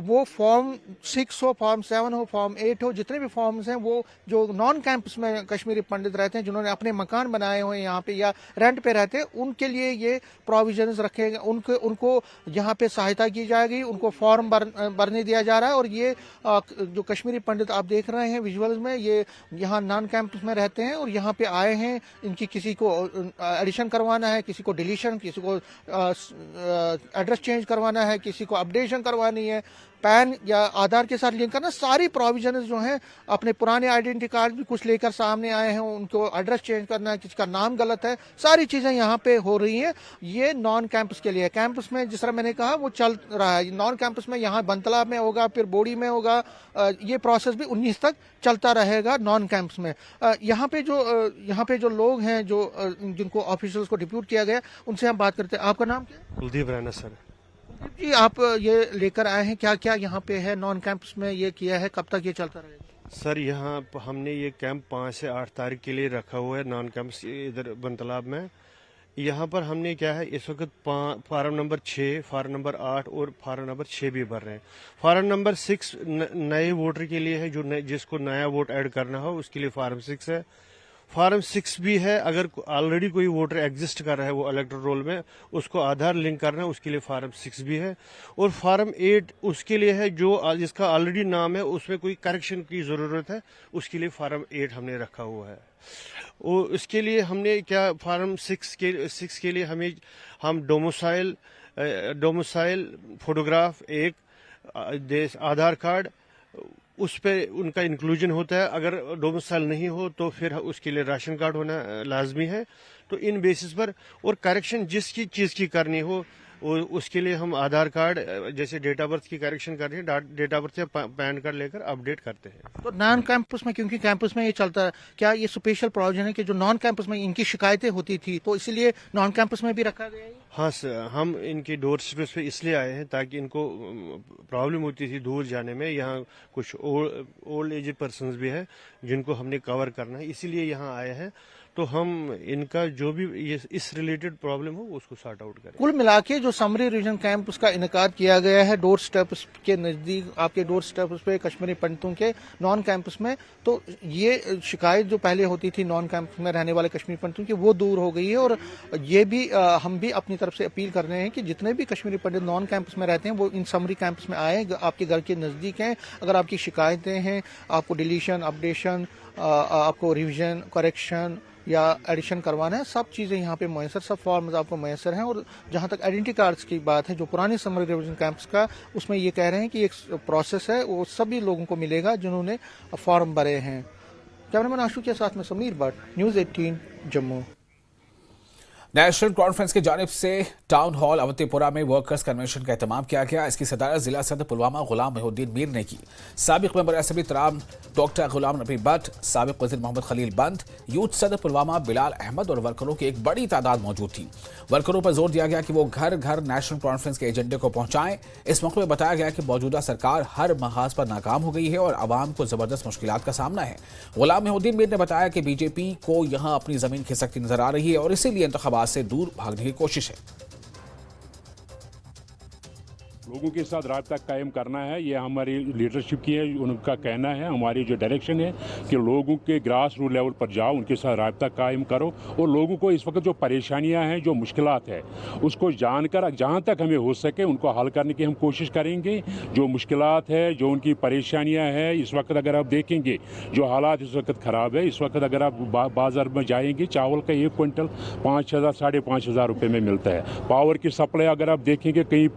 वो फॉर्म 6 हो, फॉर्म 7 हो, फॉर्म 8 हो, जितने भी फॉर्म्स हैं वो जो नॉन कैंपस में कश्मीरी पंडित रहते हैं, जिन्होंने अपने मकान बनाए हुए हैं यहाँ पे या रेंट पे रहते हैं, उनके लिए ये प्रोविजंस रखे गए। उनको यहाँ पे सहायता की जाएगी, उनको फॉर्म भरने दिया जा रहा है। और ये जो कश्मीरी पंडित आप देख रहे हैं विजुअल्स में, ये यहाँ नॉन कैंपस में रहते हैं और यहाँ पे आए हैं। इनकी किसी को एडिशन करवाना है, किसी को डिलीशन, किसी को एड्रेस चेंज करवाना है, किसी को अपडेशन करवानी है, पैन या आधार के साथ लिंक करना, सारी प्रोविजंस जो हैं, अपने पुराने आइडेंटिटी कार्ड भी कुछ लेकर सामने आए हैं, उनको एड्रेस चेंज करना है, किसी का नाम गलत है, सारी चीज़ें यहाँ पे हो रही हैं। ये नॉन कैंपस के लिए। कैंपस में जिस तरह मैंने कहा वो चल रहा है। नॉन कैंपस में यहाँ बनतलाब में होगा, फिर बोडी में होगा। ये प्रोसेस भी 19 तक चलता रहेगा नॉन कैंपस में। यहाँ पे जो लोग हैं जो जिनको ऑफिशियल्स को डिप्यूट किया गया, उनसे हम बात करते हैं। आपका नाम क्या है? कुलदीप रैना सर। जी, आप ये लेकर आए हैं, क्या क्या यहाँ पे है नॉन कैंपस में ये किया है, कब तक ये चलता रहेगा? सर यहाँ हमने ये कैंप 5 से 8 तारीख के लिए रखा हुआ है नॉन कैंपस इधर बनतलाब में। यहाँ पर हमने क्या है इस वक्त फार्म नंबर 6, फार्म नंबर 8 और फार्म नंबर 6 भी भर रहे हैं। फार्म नंबर 6 नए वोटर के लिए है, जो जिसको नया वोट ऐड करना हो उसके लिए फार्म 6 है। फार्म 6 भी है, अगर ऑलरेडी कोई वोटर एग्जिस्ट कर रहा है वो इलेक्टोरल रोल में, उसको आधार लिंक करना है, उसके लिए फार्म 6 भी है। और फार्म 8 उसके लिए है जो जिसका ऑलरेडी नाम है, उसमें कोई करेक्शन की ज़रूरत है, उसके लिए फार्म 8 हमने रखा हुआ है। और इसके लिए हमने क्या फार्म 6 के लिए हम डोमिसाइल फोटोग्राफ, एक आधार कार्ड, उस पर उनका इंक्लूजन होता है। अगर डोमिसाइल नहीं हो तो फिर उसके लिए राशन कार्ड होना लाजमी है। तो इन बेसिस पर, और करेक्शन जिसकी चीज़ की करनी हो उसके लिए हम आधार कार्ड, जैसे डेट ऑफ बर्थ की करेक्शन कर रहे हैं, डेट ऑफ बर्थ या पैन कार्ड लेकर अपडेट करते हैं। तो नॉन कैंपस में, क्योंकि कैंपस में ये चलता है, क्या ये स्पेशल प्रोविजन है कि जो नॉन कैंपस में इनकी शिकायतें होती थी तो इसलिए नॉन कैंपस में भी रखा गया है? हाँ सर, हम इनके डोर स्टेप्स पे इसलिए आए हैं ताकि इनको प्रॉब्लम होती थी दूर जाने में। यहाँ कुछ ओल्ड एज पर्सन्स भी है जिनको हमने कवर करना है, इसीलिए यहाँ आए हैं। तो हम इनका जो भी ये इस रिलेटेड प्रॉब्लम हो उसको सॉर्ट आउट करें। कुल मिला के जो समरी रिवीजन कैंप उसका इनकाद किया गया है डोर स्टेप्स के नज़दीक, आपके डोर स्टेप्स पे कश्मीरी पंडितों के नॉन कैंपस में, तो ये शिकायत जो पहले होती थी नॉन कैंपस में रहने वाले कश्मीरी पंडितों की, वो दूर हो गई है। और ये भी हम भी अपनी तरफ से अपील कर रहे हैं कि जितने भी कश्मीरी पंडित नॉन कैंपस में रहते हैं वो इन समरी कैंपस में आए, आपके घर के नज़दीक हैं। अगर आपकी शिकायतें हैं, आपको डिलीशन, अपडेशन, आपको रिवीजन, करेक्शन या एडिशन करवाना है, सब चीज़ें यहाँ पे मैसर, सब फॉर्म्स आपको मैसर हैं। और जहाँ तक आइडेंटिटी कार्ड्स की बात है, जो पुराने समर रिविजन कैंप्स का, उसमें ये कह रहे हैं कि एक प्रोसेस है, वो सभी लोगों को मिलेगा जिन्होंने फॉर्म भरे हैं। कैमरामैन आशु के साथ में Sameer Bhatt, news 18 Jammu. National conference की जानिब से टाउन हॉल अवंतीपुरा में वर्कर्स कन्वेंशन का एहतमाम किया गया। इसकी सदारत जिला सदर पुलवामा गुलाम मोहिउद्दीन मीर ने की। साबिक member assembly तराम doctor Ghulam Nabi Bhatt, साबिक वज़ीर मोहम्मद खलील बंद, यूथ सदर पुलवामा बिलाल अहमद और वर्करों की एक बड़ी तादाद मौजूद थी। वर्करों पर जोर दिया गया कि वो घर घर नेशनल कॉन्फ्रेंस के एजेंडे को पहुंचाएं। इस मौके में बताया गया कि मौजूदा सरकार हर महाज पर नाकाम हो गई है और आवाम को जबरदस्त मुश्किलात का सामना है। गुलाम मोहिउद्दीन मीर ने बताया कि बीजेपी को यहां अपनी जमीन खिसकती नजर आ रही है और इसीलिए इंतखाबात से दूर भागने की कोशिश है। लोगों के साथ राब्ता कायम करना है, ये हमारी लीडरशिप की है, उनका कहना है, हमारी जो डायरेक्शन है कि लोगों के ग्रास रूट लेवल पर जाओ, उनके साथ राब्ता कायम करो और लोगों को इस वक्त जो परेशानियां हैं, जो मुश्किलात है, उसको जानकर जहां तक हमें हो सके उनको हल करने की हम कोशिश करेंगे। जो मुश्किलात है, जो उनकी परेशानियां हैं, इस वक्त अगर आप देखेंगे जो हालात इस वक्त ख़राब है, इस वक्त अगर आप बाज़ार में जाएंगे चावल का 1 क्विंटल 5,000 साढ़े 5,000 रुपये में मिलता है। पावर की सप्लाई अगर आप देखेंगे कहीं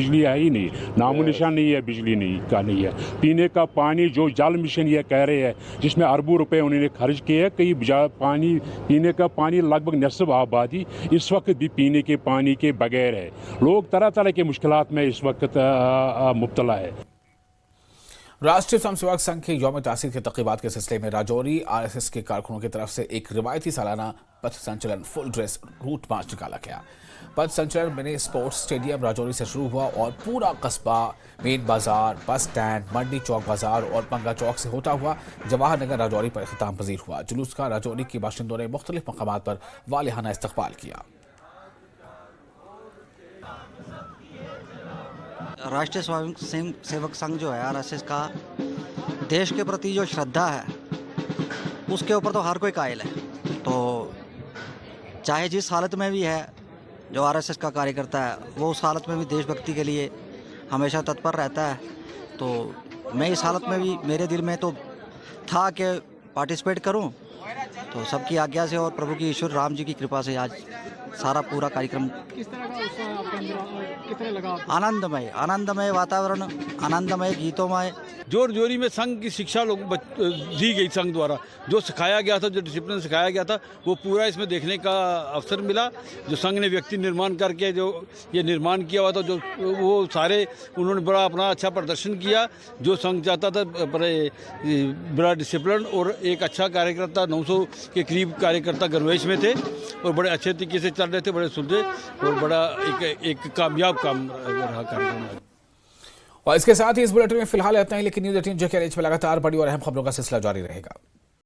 बिजली है ही नहीं, नामो निशान नहीं है, बिजली नहीं है। पीने का पानी जो जल मिशन ये कह रहे हैं जिसमें अरबों रुपए उन्होंने खर्च किए, कई पानी पीने का पानी लगभग निसफ आबादी इस वक्त भी पीने के पानी के बगैर है। लोग तरह तरह के मुश्किलात में इस वक्त मुब्तला है। राष्ट्रीय स्वयंसेवक संघ के यौम तासीस के तक़रीबात के सिलसिले में राजौरी RSS के कारकुनों की तरफ से एक रिवायती सालाना पथ संचलन फुल ड्रेस रूट मार्च निकाला गया। पथ संचलन मिनी स्पोर्ट्स स्टेडियम राजौरी से शुरू हुआ और पूरा कस्बा, मेन बाजार, बस स्टैंड, मंडी चौक बाजार और पंगा चौक से होता हुआ जवाहर नगर राजौरी पर इख्तिताम पजीर हुआ। जुलूस का राजौरी के बाशिंदों ने मुख्तलिफ मकामात पर वालिहाना इस्तकबाल किया। राष्ट्रीय स्वयंसेवक संघ जो है RSS का, देश के प्रति जो श्रद्धा है उसके ऊपर तो हर कोई कायल है। तो चाहे जिस हालत में भी है जो RSS का कार्यकर्ता है, वो उस हालत में भी देशभक्ति के लिए हमेशा तत्पर रहता है। तो मैं इस हालत में भी, मेरे दिल में तो था कि पार्टिसिपेट करूं, तो सबकी आज्ञा से और प्रभु की ईश्वर राम जी की कृपा से आज सारा पूरा कार्यक्रम किस तरह का उत्साह आपके अंदर कितने लगा? आनंदमय वातावरण, आनंदमय गीतोमय। जोर जोरी में संघ की शिक्षा लोग दी गई, संघ द्वारा जो सिखाया गया था, जो डिसिप्लिन सिखाया गया था, वो पूरा इसमें देखने का अवसर मिला। जो संघ ने व्यक्ति निर्माण करके जो ये निर्माण किया हुआ था, जो वो सारे उन्होंने बड़ा अपना अच्छा प्रदर्शन किया। जो संघ चाहता था बड़ा डिसिप्लिन और एक अच्छा कार्यकर्ता, 900 के करीब कार्यकर्ता गणवेश में थे और बड़े अच्छे तरीके से चल रहे थे, बड़े सुलझे और बड़ा एक कामयाब काम रहा कार्यक्रम। और इसके साथ ही इस बुलेटिन में फिलहाल इतना ही, लेकिन न्यूज़ 18 JKRH में लगातार बड़ी और अहम खबरों का सिलसिला जारी रहेगा।